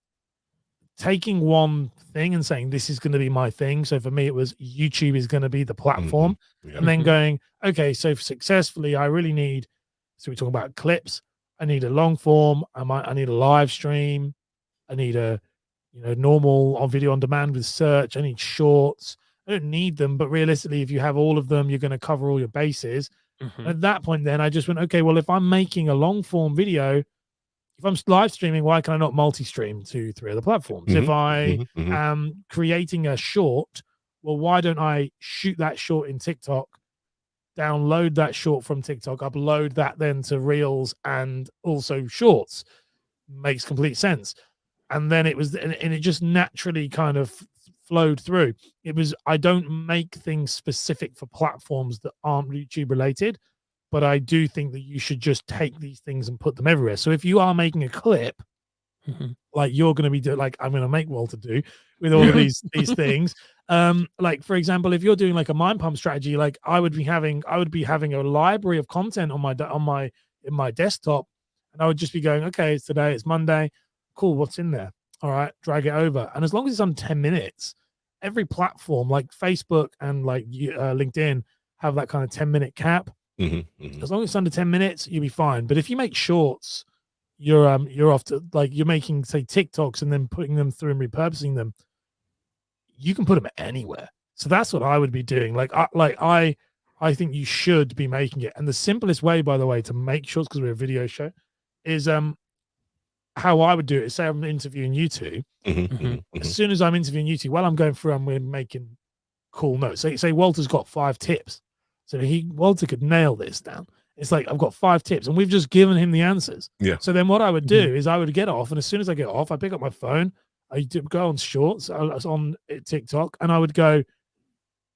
taking one thing and saying, this is going to be my thing. So for me, it was YouTube is going to be the platform. And then going, okay, so successfully, I really need, so we talk about clips. I need a long form. I need a live stream. I need a normal on video on demand with search. I need shorts. I don't need them, but realistically, if you have all of them, you're going to cover all your bases. At that point, then I just went, okay, well, if I'm making a long form video, if I'm live streaming, why can I not multi-stream to 3 other platforms? If I am creating a short, well, why don't I shoot that short in TikTok, download that short from TikTok, upload that then to Reels and also Shorts? Makes complete sense. And then it just naturally kind of flowed through. I don't make things specific for platforms that aren't YouTube related, but I do think that you should just take these things and put them everywhere. So if you are making a clip, like you're going to be doing, like I'm going to make Walter do with all of these things. Like for example, if you're doing like a mind pump strategy, like I would be having a library of content on my desktop, and I would just be going, okay, it's today, it's Monday. Cool, what's in there? All right, drag it over. And as long as it's on 10 minutes, every platform like Facebook and like LinkedIn have that kind of 10-minute cap. As long as it's under 10 minutes, you'll be fine. But if you make shorts, you're off to, like, you're making, say, TikToks and then putting them through and repurposing them. You can put them anywhere. So that's what I would be doing. I think you should be making it. And the simplest way, by the way, to make shorts, because we're a video show, is how I would do it is, say I'm interviewing you two. As soon as I'm interviewing you two, while I'm going through and we're making cool notes. Say Walter's got 5 tips. So Walter could nail this down. It's like, I've got 5 tips and we've just given him the answers. Yeah. So then what I would do is I would get off, and as soon as I get off, I pick up my phone, I go on Shorts, on TikTok, and I would go,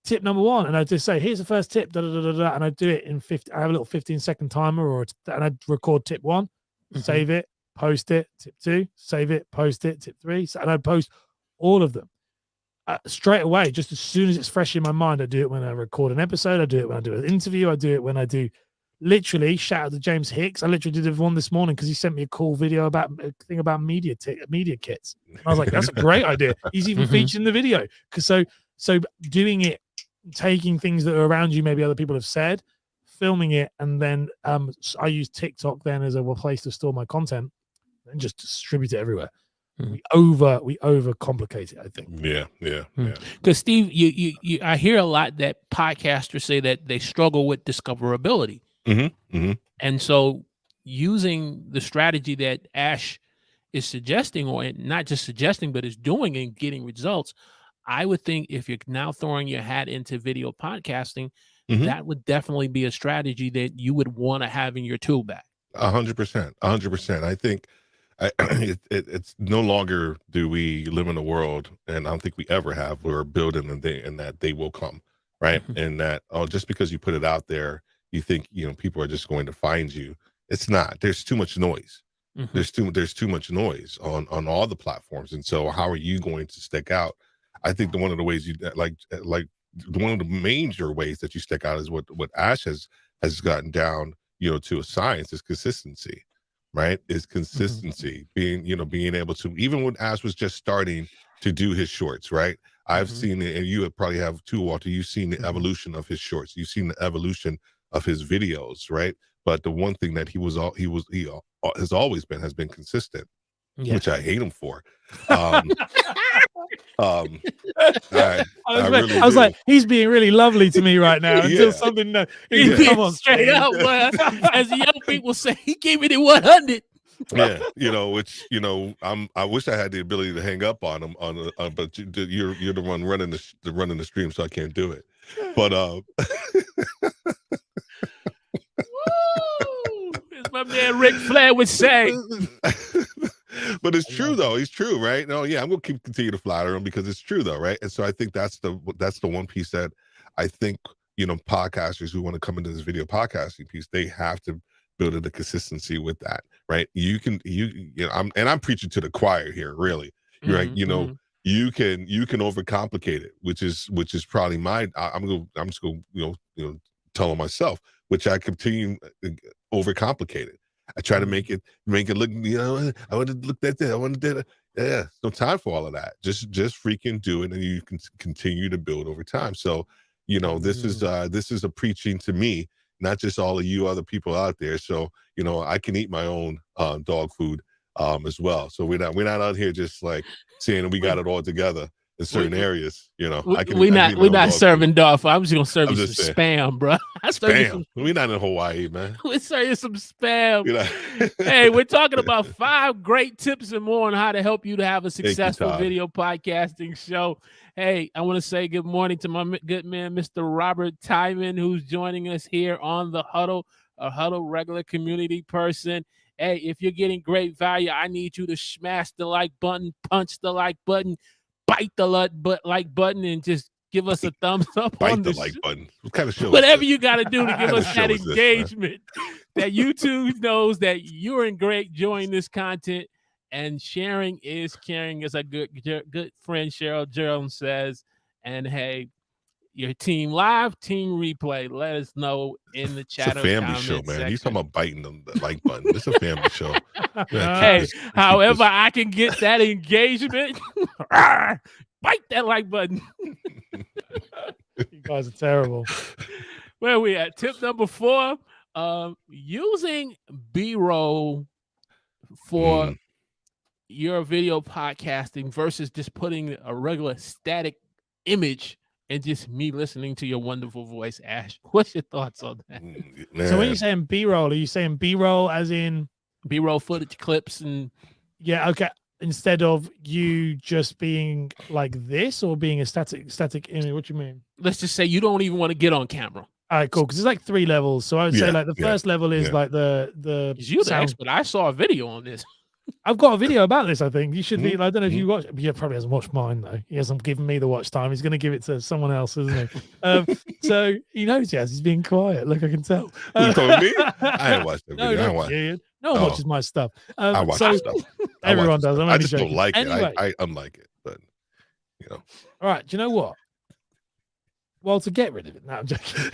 tip number 1, and I'd just say, here's the first tip, and I'd do it in 50. I have a little 15-second timer, and I'd record tip 1, save it, post it, tip 2, save it, post it, tip 3, and I'd post all of them straight away, just as soon as it's fresh in my mind. I do it when I record an episode, I do it when I do an interview, I do it when I do, literally, shout out to James Hicks. I literally did one this morning because he sent me a cool video about a thing about media kits. And I was like, that's a great idea. He's even featured in the video. So doing it, taking things that are around you, maybe other people have said, filming it, and then I use TikTok then as a place to store my content and just distribute it everywhere. We overcomplicate it, I think. Yeah. Because Steve, you I hear a lot that podcasters say that they struggle with discoverability. And so using the strategy that Ash is suggesting, or not just suggesting, but is doing and getting results, I would think if you're now throwing your hat into video podcasting, that would definitely be a strategy that you would want to have in your tool bag. 100%. I think it's no longer do we live in a world, and I don't think we ever have, we're building and that they will come, right? And that, just because you put it out there, you think, people are just going to find you. It's not. There's too much noise. There's too much noise on all the platforms. And so how are you going to stick out? I think one of the ways you like one of the major ways that you stick out is what Ash has gotten down, to a science, is consistency, right? Is consistency, being able to, even when Ash was just starting to do his shorts, right? I've seen it, and you probably have too, Walter. You've seen the evolution of his shorts. You've seen the evolution of his videos, right? But the one thing that he has always been consistent, which I hate him for. I was like, he's being really lovely to me right now until something. Come on, straight up. As the young people say, he gave me the 100. Yeah, I wish I had the ability to hang up on him but you're the one running the stream, so I can't do it. But as my man Ric Flair would say. But it's true though. He's true, right? No, yeah, I'm gonna continue to flatter him because it's true though, right? And so I think that's the one piece that I think podcasters who want to come into this video podcasting piece, they have to build the consistency with that, right? I'm preaching to the choir here, really. You're right. You can overcomplicate it, which is probably I'm just going tell on myself, which I continue overcomplicate it. I try to make it look, I want to look that there. I want to do that. Yeah, no time for all of that. Just freaking do it, and you can continue to build over time. So, this is a preaching to me, not just all of you other people out there. So, I can eat my own dog food as well. So we're not out here just like saying we got it all together in certain areas. You know, we're not serving dog. I'm just gonna serve you some spam, bro. Spam. We're not in Hawaii, man. We're serving some spam. Hey, we're talking about 5 great tips and more on how to help you to have a successful video podcasting show. Hey, I want to say good morning to my good man, Mr. Robert Timon, who's joining us here on the Huddle, a Huddle regular community person. Hey, if you're getting great value, I need you to smash the like button, punch the like button, bite the like button, and just give us a thumbs up on the like button. What kind of show? Whatever you got to do to give us that engagement, that YouTube knows that you're enjoying this content, and sharing is caring, as a good friend Cheryl Jones says. And hey, your team live, team replay. Let us know in the chat. It's a family show, man. Section. He's talking about biting the like button. It's a family show. Hey, however I can get that engagement, bite that like button. You guys are terrible. Where are we at? Tip number 4, using B-roll for your video podcasting versus just putting a regular static image and just me listening to your wonderful voice. Ash, what's your thoughts on that? So when you're saying B-roll, are you saying B-roll as in B-roll footage clips? And yeah, okay, instead of you just being like this or being a static image? What do you mean? Let's just say you don't even want to get on camera. All right, cool. Because there's like 3 levels. So I would say like the first level is like the you the expert. I saw a video on this. I've got a video about this. I think you should be. I don't know if you watch. He probably hasn't watched mine though. He hasn't given me the watch time. He's going to give it to someone else, isn't he? So he knows. Yes, he's being quiet. Look, I can tell. You told me? I ain't watched the video. No one watches my stuff. I watch stuff. Everyone does. I just don't like it. I unlike it, but you know. All right. Do you know what? Well, to get rid of it. No, I'm joking.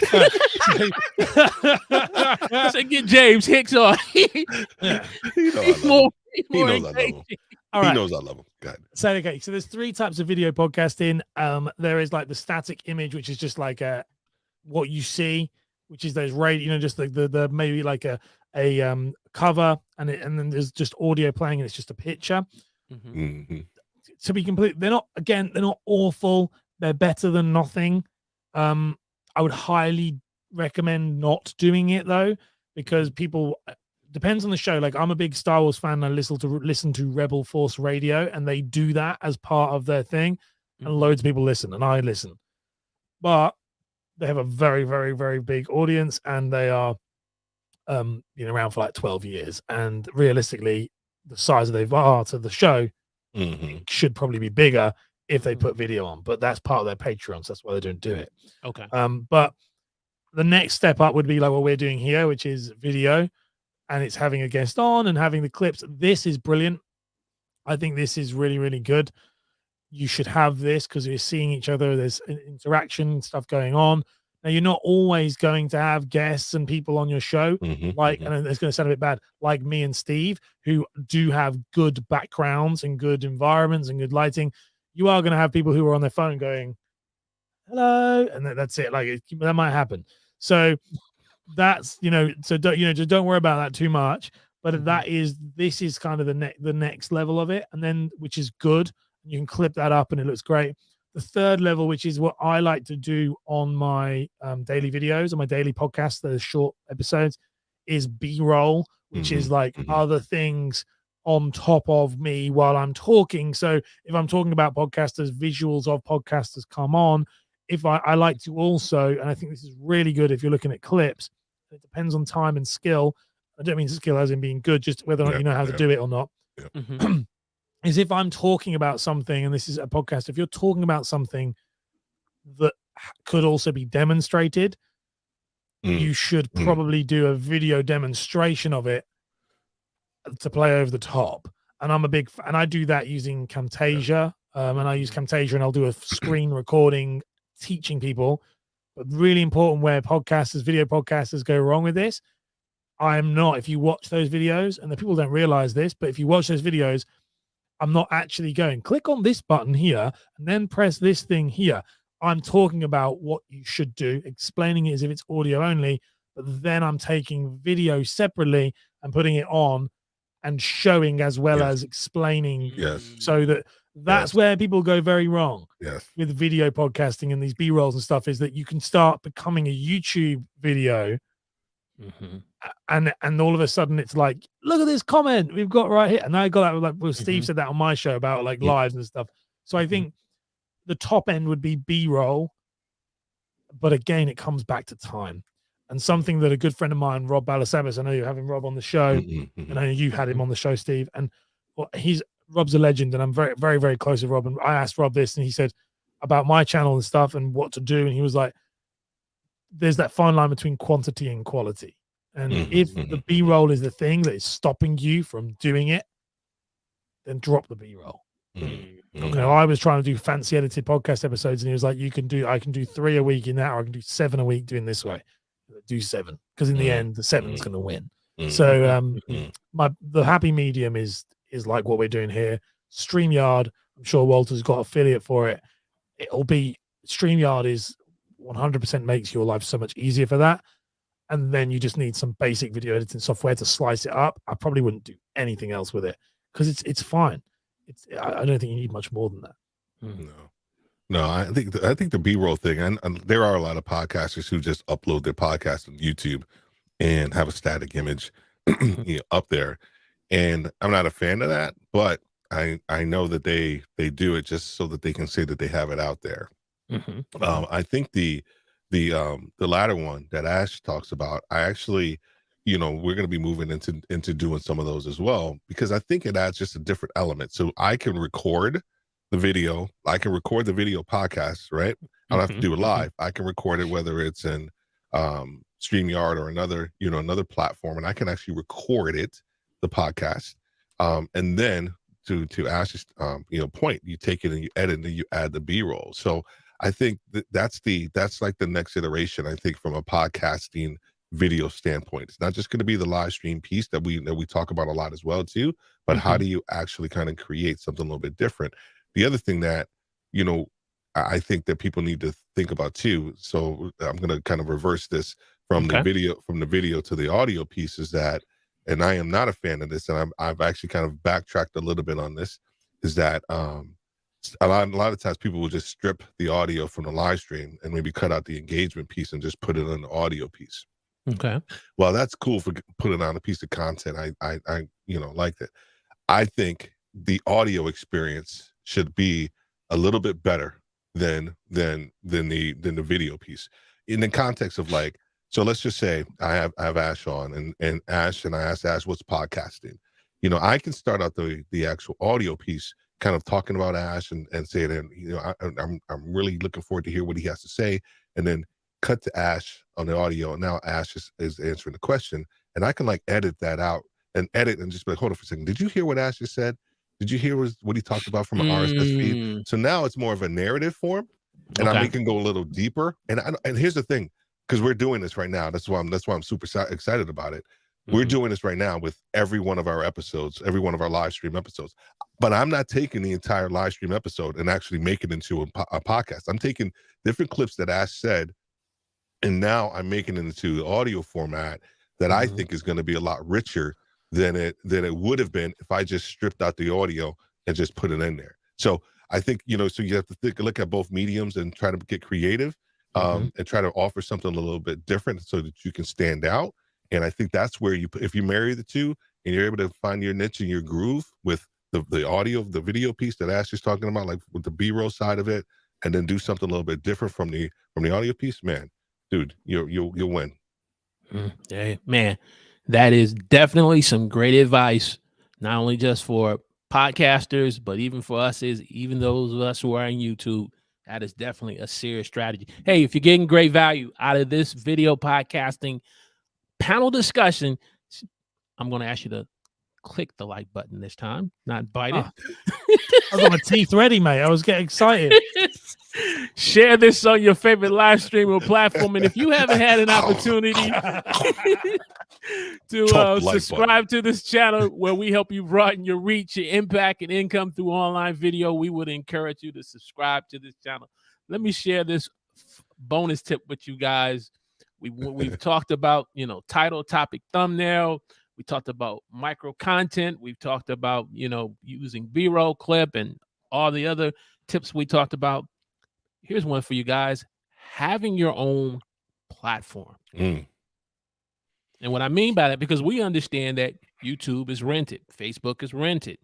So get James Hicks on. He knows I love him. All right. He knows I love him. Go ahead. So okay, so there's 3 types of video podcasting. There is like the static image, which is just like what you see, which is those radio, just the maybe like a cover, and then there's just audio playing, and it's just a picture. To be complete, they're not awful. They're better than nothing. I would highly recommend not doing it though, because people, depends on the show. Like I'm a big Star Wars fan. I listen to Rebel Force Radio, and they do that as part of their thing, and loads of people listen, and I listen. But they have a very, very, very big audience, and they are been around for like 12 years. And realistically, the size of the show should probably be bigger if they put video on, but that's part of their Patreon, so that's why they don't do it. Okay. But the next step up would be like what we're doing here, which is video, and it's having a guest on and having the clips. This is brilliant. I think this is really, really good. You should have this because you're seeing each other. There's interaction stuff going on. Now, you're not always going to have guests and people on your show, and it's going to sound a bit bad, like me and Steve, who do have good backgrounds and good environments and good lighting. You are going to have people who are on their phone going, hello, and that's it. Like that might happen. So that's, so don't worry about that too much. But this is kind of the next level of it, and then which is good. You can clip that up and it looks great. The third level, which is what I like to do on my daily videos, on my daily podcast, the short episodes, is B-roll, which is like other things on top of me while I'm talking. So if I'm talking about podcasters, visuals of podcasters come on. If I like to also, and I think this is really good if you're looking at clips, it depends on time and skill. I don't mean skill as in being good, just whether or not you know how to do it or not. Is if I'm talking about something, and this is a podcast, if you're talking about something that could also be demonstrated, you should probably do a video demonstration of it to play over the top. And I'm a big fan, and I do that using Camtasia, and I use Camtasia, and I'll do a screen recording teaching people. But really important where video podcasters go wrong with this. I'm not, if you watch those videos, and the people don't realize this, but if you watch those videos, I'm not actually going, click on this button here and then press this thing here. I'm talking about what you should do, explaining it as if it's audio only, but then I'm taking video separately and putting it on and showing as well as explaining. So that's where people go very wrong with video podcasting and these B-rolls and stuff, is that you can start becoming a YouTube video and all of a sudden it's like, look at this comment we've got right here. And I got that, like, well, Steve said that on my show about like lives and stuff. So I think the top end would be B-roll, but again, it comes back to time. And something that a good friend of mine, Rob Balasabas, I know you're having Rob on the show, and I know you've had him on the show, Steve. And Rob's a legend, and I'm very, very, very close with Rob. And I asked Rob this, and he said about my channel and stuff and what to do. And he was like, there's that fine line between quantity and quality. And if the B-roll is the thing that is stopping you from doing it, then drop the B-roll. You know, I was trying to do fancy edited podcast episodes, and he was like, I can do 3 a week in that, or I can do 7 a week doing this way. Do 7, because in the end the 7's going to win. So the happy medium is like what we're doing here. StreamYard, I'm sure Walter's got affiliate for it. It'll be StreamYard is 100% makes your life so much easier for that. And then you just need some basic video editing software to slice it up. I probably wouldn't do anything else with it, because it's fine. I don't think you need much more than that. No, I think the B-roll thing, and there are a lot of podcasters who just upload their podcast on YouTube and have a static image up there, and I'm not a fan of that. But I know that they do it just so that they can say that they have it out there. I think the latter one that Ash talks about, I actually, we're going to be moving into doing some of those as well, because I think it adds just a different element. So I can record the video. I can record the video podcast, right? I don't have to do it live. I can record it, whether it's in StreamYard or another platform, and I can actually record it, the podcast. And then to Ash's point, you take it and you edit and you add the B-roll. So I think that's like the next iteration, I think, from a podcasting video standpoint. It's not just going to be the live stream piece that we talk about a lot as well too, but how do you actually kind of create something a little bit different? The other thing that, I think that people need to think about too, so I'm going to kind of reverse this from the video to the audio piece, is that, and I am not a fan of this, and I've actually kind of backtracked a little bit on this, is that a lot of times people will just strip the audio from the live stream and maybe cut out the engagement piece and just put it on the audio piece. Okay. Well, that's cool for putting on a piece of content. I liked it. I think the audio experience should be a little bit better than the video piece, in the context of, like, so let's just say I have Ash on, and Ash, and I asked Ash, what's podcasting? I can start out the actual audio piece kind of talking about Ash and say that, I'm really looking forward to hear what he has to say, and then cut to Ash on the audio, and now Ash is answering the question, and I can like edit that out and just be like, hold on for a second, did you hear what Ash just said? Did you hear what he talked about from an RSS feed? So now it's more of a narrative form, and I can go a little deeper. And here's the thing, because we're doing this right now. That's why I'm super excited about it. We're doing this right now with every one of our episodes, every one of our live stream episodes. But I'm not taking the entire live stream episode and actually making it into a podcast. I'm taking different clips that Ash said, and now I'm making it into the audio format that I think is going to be a lot richer than it would have been if I just stripped out the audio and just put it in there. So I think, so you have to look at both mediums and try to get creative, and try to offer something a little bit different so that you can stand out. And I think that's where if you marry the two and you're able to find your niche and your groove with the audio, the video piece that Ash is talking about, like with the B-roll side of it, and then do something a little bit different from the audio piece, man, dude, you'll win. Yeah, man, that is definitely some great advice, not only just for podcasters, but even for us, even those of us who are on YouTube. That is definitely a serious strategy. Hey, if you're getting great value out of this video podcasting panel discussion, I'm going to ask you to click the like button this time, not bite it. I got my teeth ready, mate. I was getting excited. Share this on your favorite live stream or platform. And if you haven't had an opportunity to subscribe to this channel where we help you broaden your reach, your impact, and income through online video, we would encourage you to subscribe to this channel. Let me share this bonus tip with you guys. We've talked about, title, topic, thumbnail. We talked about micro content. We've talked about, using B-roll clip and all the other tips we talked about. Here's one for you guys: having your own platform. And what I mean by that, because we understand that YouTube is rented, Facebook is rented,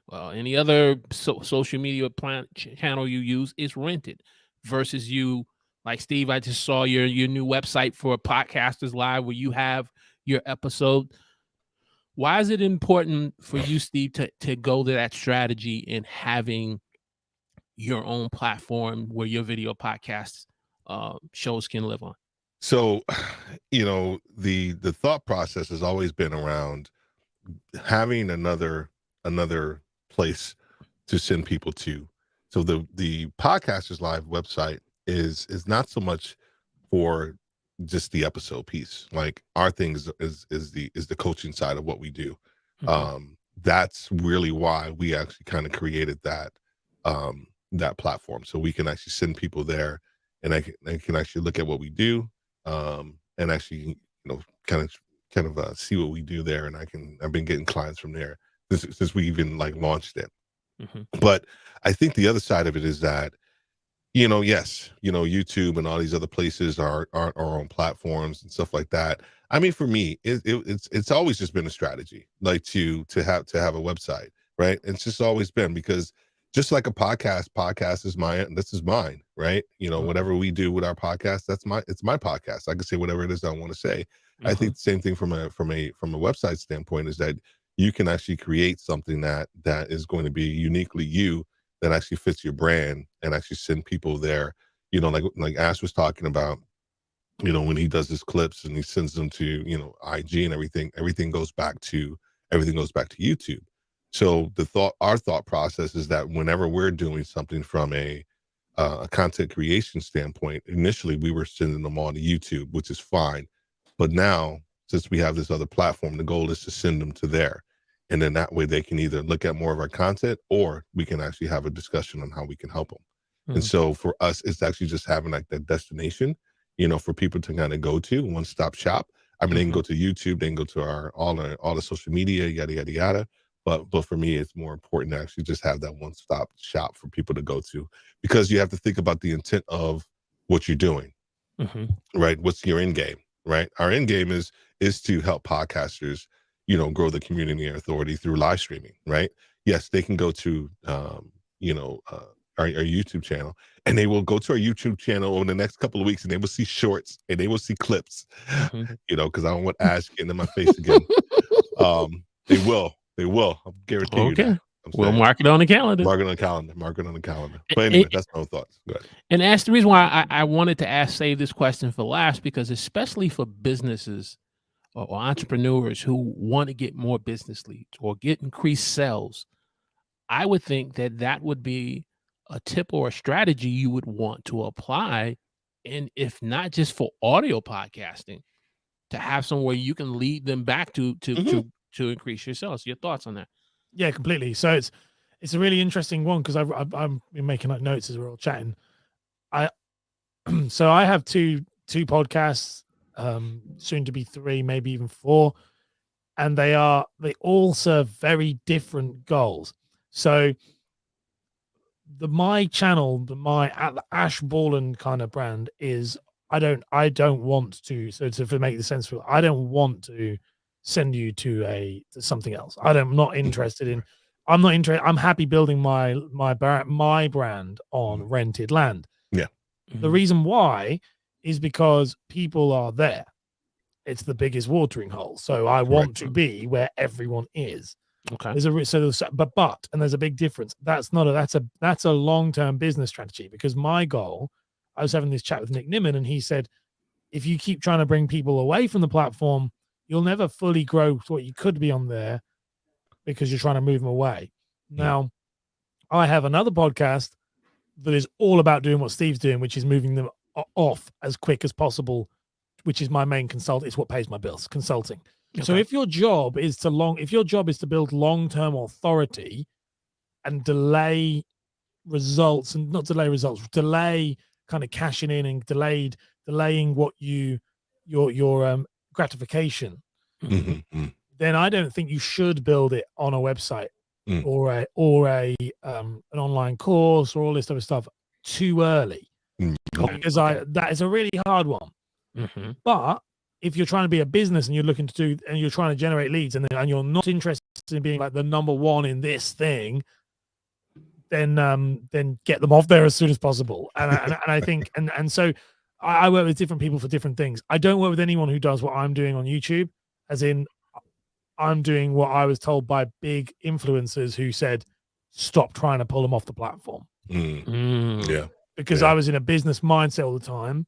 well, any other social media channel you use is rented, versus you, like Steve, I just saw your new website for Podcasters Live where you have your episode. Why is it important for you, Steve, to go to that strategy in having your own platform where your video podcast shows can live on? So, the thought process has always been around having another place to send people to. So the Podcasters Live website is not so much for just the episode piece. Like, our thing is the coaching side of what we do. That's really why we actually kind of created that platform, so we can actually send people there, and I can actually look at what we do, and actually kind of see what we do there, and I've been getting clients from there since we even launched it. But I think the other side of it is that yes, YouTube and all these other places are our own platforms and stuff like that. I mean, for me, it's always just been a strategy, like to have a website, right? It's just always been, because just like a podcast is mine, right? Whatever we do with our podcast, it's my podcast. I can say whatever it is I want to say. I think the same thing from a website standpoint is that you can actually create something that is going to be uniquely you, that actually fits your brand, and actually send people there. Like Ash was talking about, when he does his clips and he sends them to IG and everything goes back to YouTube. So our thought process is that whenever we're doing something from a content creation standpoint, initially we were sending them all to YouTube, which is fine. But now, since we have this other platform, the goal is to send them to there. And then that way they can either look at more of our content, or we can actually have a discussion on how we can help them. And so for us, it's actually just having that destination, for people to kind of go to, one-stop shop. I mean, they can go to YouTube, they can go to all the social media, yada, yada, yada. But for me, it's more important to actually just have that one-stop shop for people to go to, because you have to think about the intent of what you're doing, right? What's your end game, right? Our end game is to help podcasters, grow the community and authority through live streaming, right? Yes, they can go to, our YouTube channel, and they will go to our YouTube channel over the next couple of weeks, and they will see shorts and they will see clips, because I don't want Ash getting in my face again. They will. I'll guarantee you that. We'll mark it on the calendar. Mark it on the calendar. But anyway, that's my own thoughts. Go ahead. And Ash, the reason why I wanted to save this question for last, because especially for businesses or entrepreneurs who want to get more business leads or get increased sales, I would think that would be a tip or a strategy you would want to apply. And if not just for audio podcasting, to have somewhere you can lead them back to increase your sales. Your thoughts on that? Yeah, completely. So it's a really interesting one, because I'm making notes as we're all chatting. So I have two podcasts, soon to be 3, maybe even 4, and they all serve very different goals. So my channel, the Ash Borland kind of brand is, I don't want to, so to make the sense for, I don't want to send you to something else. I'm not interested. I'm happy building my brand on rented land. Yeah. The reason why is because people are there. It's the biggest watering hole. So I want to be where everyone is. Okay. There's a big difference. That's a long-term business strategy, because my goal, I was having this chat with Nick Nimmin, and he said, if you keep trying to bring people away from the platform, you'll never fully grow to what you could be on there, because you're trying to move them away. Now, I have another podcast that is all about doing what Steve's doing, which is moving them off as quick as possible, which is my main consult. It's what pays my bills, consulting. Okay. So if your job is to build long-term authority and delay kind of cashing in and delaying what your gratification, then I don't think you should build it on a website or an online course or all this type of stuff too early. Because that is a really hard one. But if you're trying to be a business and you're looking to do, and you're trying to generate leads, and you're not interested in being like the number one in this thing, then get them off there as soon as possible. And I think, and so I work with different people for different things. I don't work with anyone who does what I'm doing on YouTube, as in I'm doing what I was told by big influencers who said, stop trying to pull them off the platform. Yeah. Because I was in a business mindset all the time.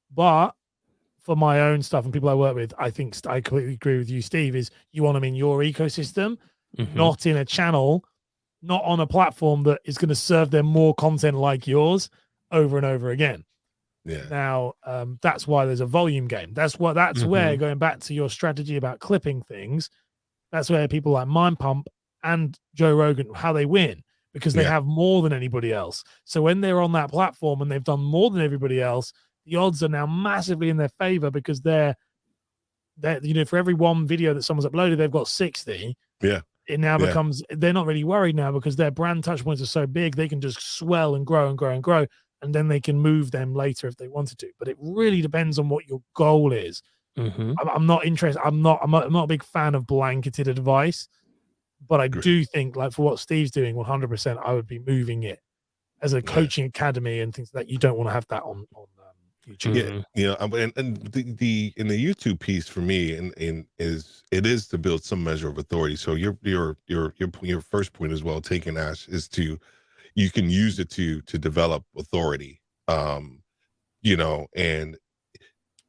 But for my own stuff and people I work with, I think I completely agree with you, Steve, is you want them in your ecosystem, not in a channel, not on a platform that is going to serve them more content like yours over and over again. Yeah. Now, that's why there's a volume game. That's where, going back to your strategy about clipping things, that's where people like Mind Pump and Joe Rogan, how they win, because they have more than anybody else. So when they're on that platform and they've done more than everybody else, the odds are now massively in their favor, because they're for every one video that someone's uploaded, they've got 60. Yeah. It now becomes, they're not really worried now, because their brand touch points are so big, they can just swell and grow and grow and grow, and then they can move them later if they wanted to. But it really depends on what your goal is. I'm not interested. I'm not a big fan of blanketed advice, but I do think, like, for what Steve's doing, 100%, I would be moving it as a coaching academy and things like that. You don't want to have that on YouTube. And the in the YouTube piece for me, and is to build some measure of authority. So your first point as well taken, Ash, is you can use it to develop authority.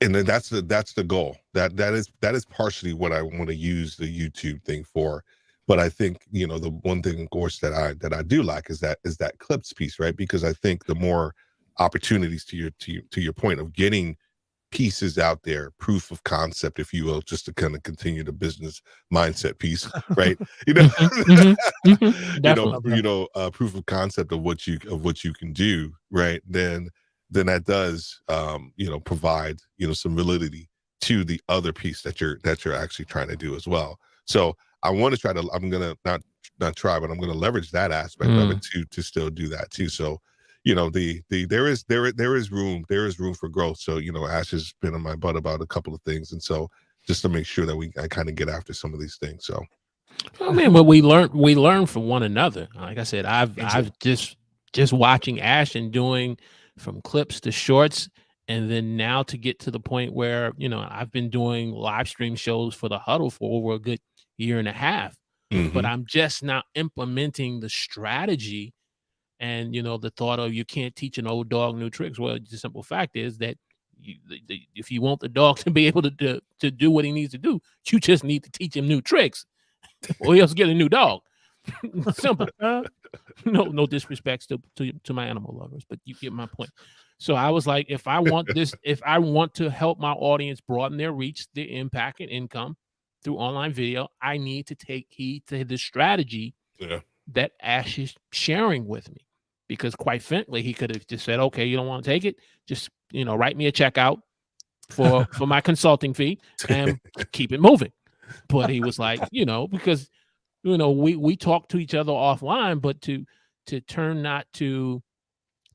And then that's the goal. That is partially what I want to use the YouTube thing for. But I think, the one thing, of course, that I do like is that clips piece, right? Because I think the more opportunities, to your point of getting pieces out there, proof of concept, if you will, just to kind of continue the business mindset piece, right? Proof of concept of what you can do, right? Then that does provide some validity to the other piece that you're actually trying to do as well. So I want to I'm gonna not try, but I'm gonna leverage that aspect of it to still do that too. So there is room for growth. So Ash has been on my butt about a couple of things, and so just to make sure that I kind of get after some of these things. So I mean, but we learn from one another. Like I said, I've just watching Ash and doing from clips to shorts, and then now to get to the point where I've been doing live stream shows for the Huddle for over a good year and a half, but I'm just now implementing the strategy and the thought of, you can't teach an old dog new tricks. Well, the simple fact is that if you want the dog to be able to do what he needs to do, you just need to teach him new tricks, or he'll get a new dog. Simple. No disrespects to my animal lovers, but you get my point. So I was like, if I want to help my audience broaden their reach, their impact, and income through online video, I need to take heed to the strategy that Ash is sharing with me. Because quite frankly, he could have just said, okay, you don't want to take it, just write me a check out for my consulting fee and keep it moving. But he was like, because we talk to each other offline, but to turn not to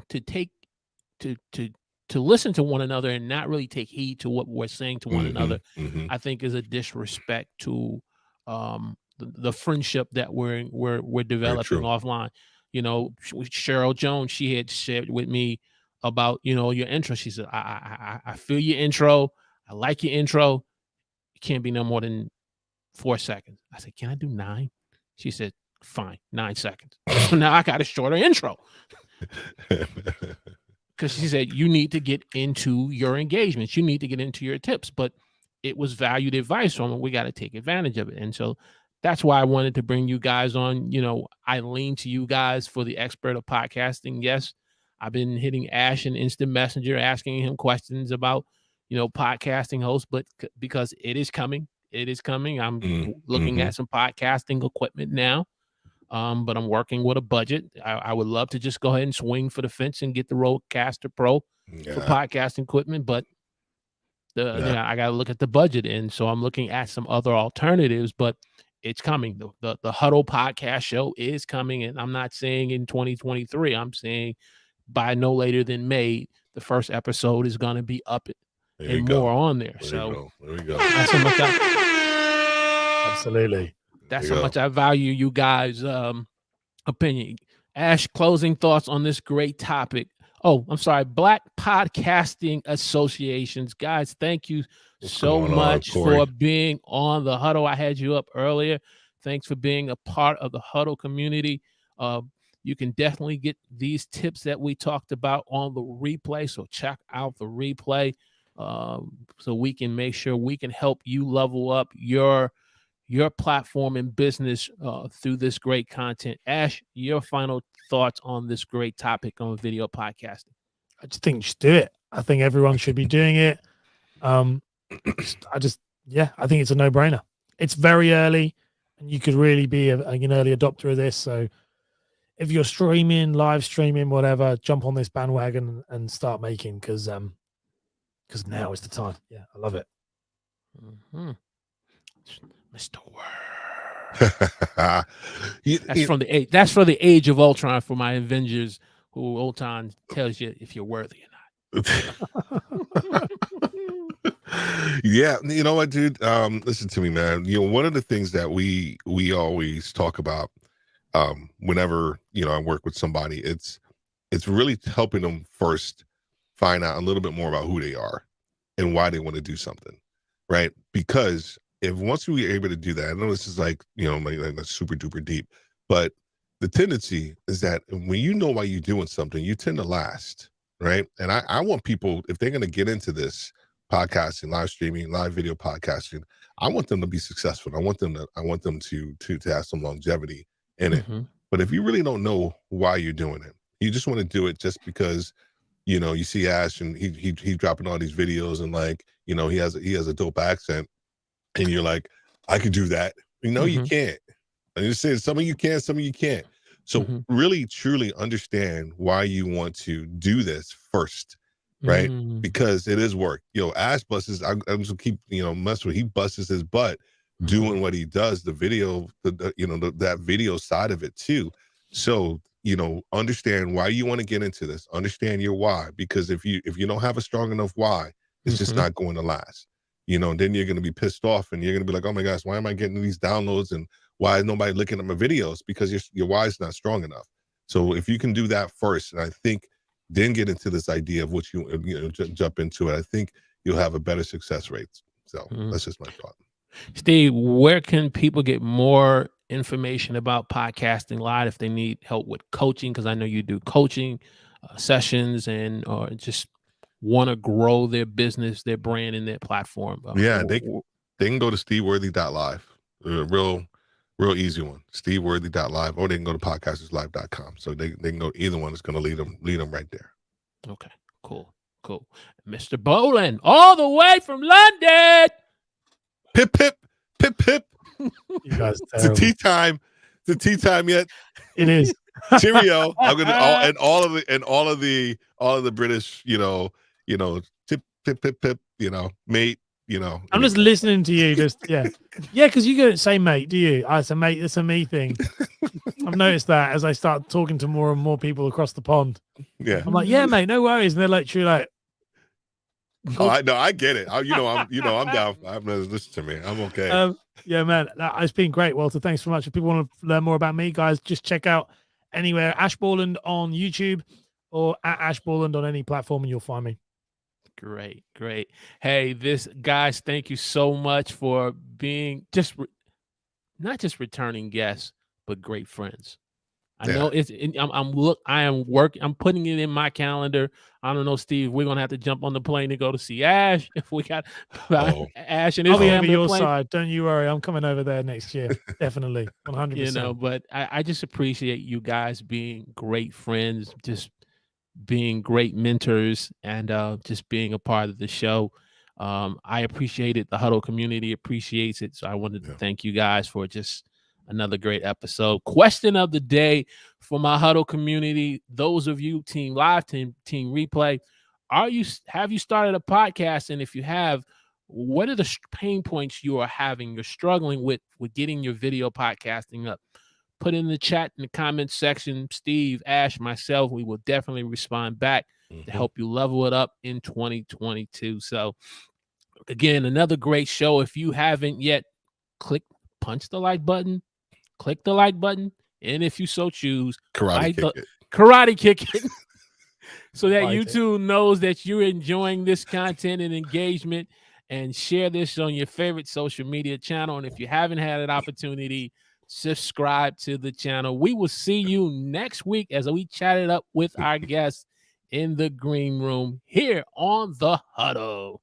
take to listen to one another and not really take heed to what we're saying to one another, I think is a disrespect to the friendship that we're developing offline. Cheryl Jones, she had shared with me about your intro. She said, I feel your intro, I like your intro. It can't be no more than 4 seconds. I said, can I do 9? She said, fine, 9 seconds. So now I got a shorter intro. Because she said, you need to get into your engagements. You need to get into your tips. But it was valued advice from it. We got to take advantage of it. And so that's why I wanted to bring you guys on. I lean to you guys for the expert of podcasting. Yes, I've been hitting Ash in Instant Messenger, asking him questions about, podcasting hosts, but because it is coming. I'm looking at some podcasting equipment now. But I'm working with a budget. I would love to just go ahead and swing for the fence and get the Rodecaster Pro for podcasting equipment. But I got to look at the budget, and so I'm looking at some other alternatives, but it's coming. The Huddle podcast show is coming, and I'm not saying in 2023. I'm saying by no later than May, the first episode is going to be up and more on there. So there we go. That's how much absolutely. That's how much I value you guys' opinion. Ash, closing thoughts on this great topic. Oh, I'm sorry. Black Podcasting Associations. Guys, thank you so much for being on the Huddle. I had you up earlier. Thanks for being a part of the Huddle community. You can definitely get these tips that we talked about on the replay. So check out the replay so we can make sure we can help you level up your platform and business through this great content. Ash, your final thoughts on this great topic on video podcasting? I just think just do it. I think everyone should be doing it. I think it's a no-brainer. It's very early, and you could really be an early adopter of this. So if you're streaming, live streaming, whatever, jump on this bandwagon and start making, because now is the time. Yeah, I love it. Mm-hmm. Mr. Word. That's for the age of Ultron, for my Avengers, who Ultron tells you if you're worthy or not. Yeah, you know what, dude? Listen to me, man. One of the things that we always talk about whenever I work with somebody, it's really helping them first find out a little bit more about who they are and why they want to do something, right? Because if once we are able to do that, I know this is like super duper deep, but the tendency is that when you know why you're doing something, you tend to last, right? And I want people, if they're going to get into this podcasting, live streaming, live video podcasting, I want them to be successful. I want them to have some longevity in it. Mm-hmm. But if you really don't know why you're doing it, you just want to do it just because you see Ash and he's dropping all these videos and he has a dope accent. And you're like, I could do that. Mm-hmm. You can't. And you say some of you can, some of you can't. So really, truly understand why you want to do this first, right? Because it is work. Ash busts. I'm just keep mess with. He busts his butt doing what he does. The video, that video side of it too. So understand why you want to get into this. Understand your why, because if you don't have a strong enough why, it's just not going to last. Then you're going to be pissed off and you're going to be like, oh my gosh, why am I getting these downloads and why is nobody looking at my videos? Because your why is not strong enough. So if you can do that first, and I think then get into this idea of what you jump into it, I think you'll have a better success rate. So that's just my thought. Steve, where can people get more information about podcasting live if they need help with coaching? Because I know you do coaching sessions or just want to grow their business, their brand, and their platform. They can go to steveworthy.live. Real easy one. steveworthy.live, or they can go to podcasterslive.com. So they can go either one. It's going to lead them right there. Okay, cool. Mr. Borland, all the way from London. Pip, pip, pip, pip. You guys, it's a tea time. It's a tea time yet. It is. Cheerio. I'm gonna all of the British, tip, pip, pip, pip, mate, I'm just listening to you. Because you don't say mate, do you? It's a mate. It's a me thing. I've noticed that as I start talking to more and more people across the pond. Yeah, I'm like, yeah, mate, no worries, and they're literally like, I get it. I'm down. Listen to me. I'm okay. Yeah, man, it's been great, Walter. Thanks so much. If people want to learn more about me, guys, just check out anywhere Ash Borland on YouTube or at Ash Borland on any platform, and you'll find me. Great. Hey, guys, thank you so much for being not just returning guests, but great friends. I know I'm putting it in my calendar. I don't know, Steve, we're going to have to jump on the plane to go to see Ash. If we got Ash and his I'll be over your side. Don't you worry. I'm coming over there next year. Definitely. 100%. But I just appreciate you guys being great friends, just being great mentors, and just being a part of the show. I appreciate it. The Huddle community appreciates it. So I wanted to thank you guys for just another great episode. Question of the day for my Huddle community. Those of you, Team Live, Team Replay, have you started a podcast? And if you have, what are the pain points you're struggling with getting your video podcasting up? Put in the chat in the comments section. Steve, Ash, myself, we will definitely respond back to help you level it up in 2022. So again, another great show. If you haven't yet, punch the like button, click the like button, and if you so choose, karate kick it. So that YouTube knows that you're enjoying this content and engagement, and share this on your favorite social media channel. And if you haven't had an opportunity, subscribe to the channel. We will see you next week as we chat it up with our guests in the green room here on The Huddle.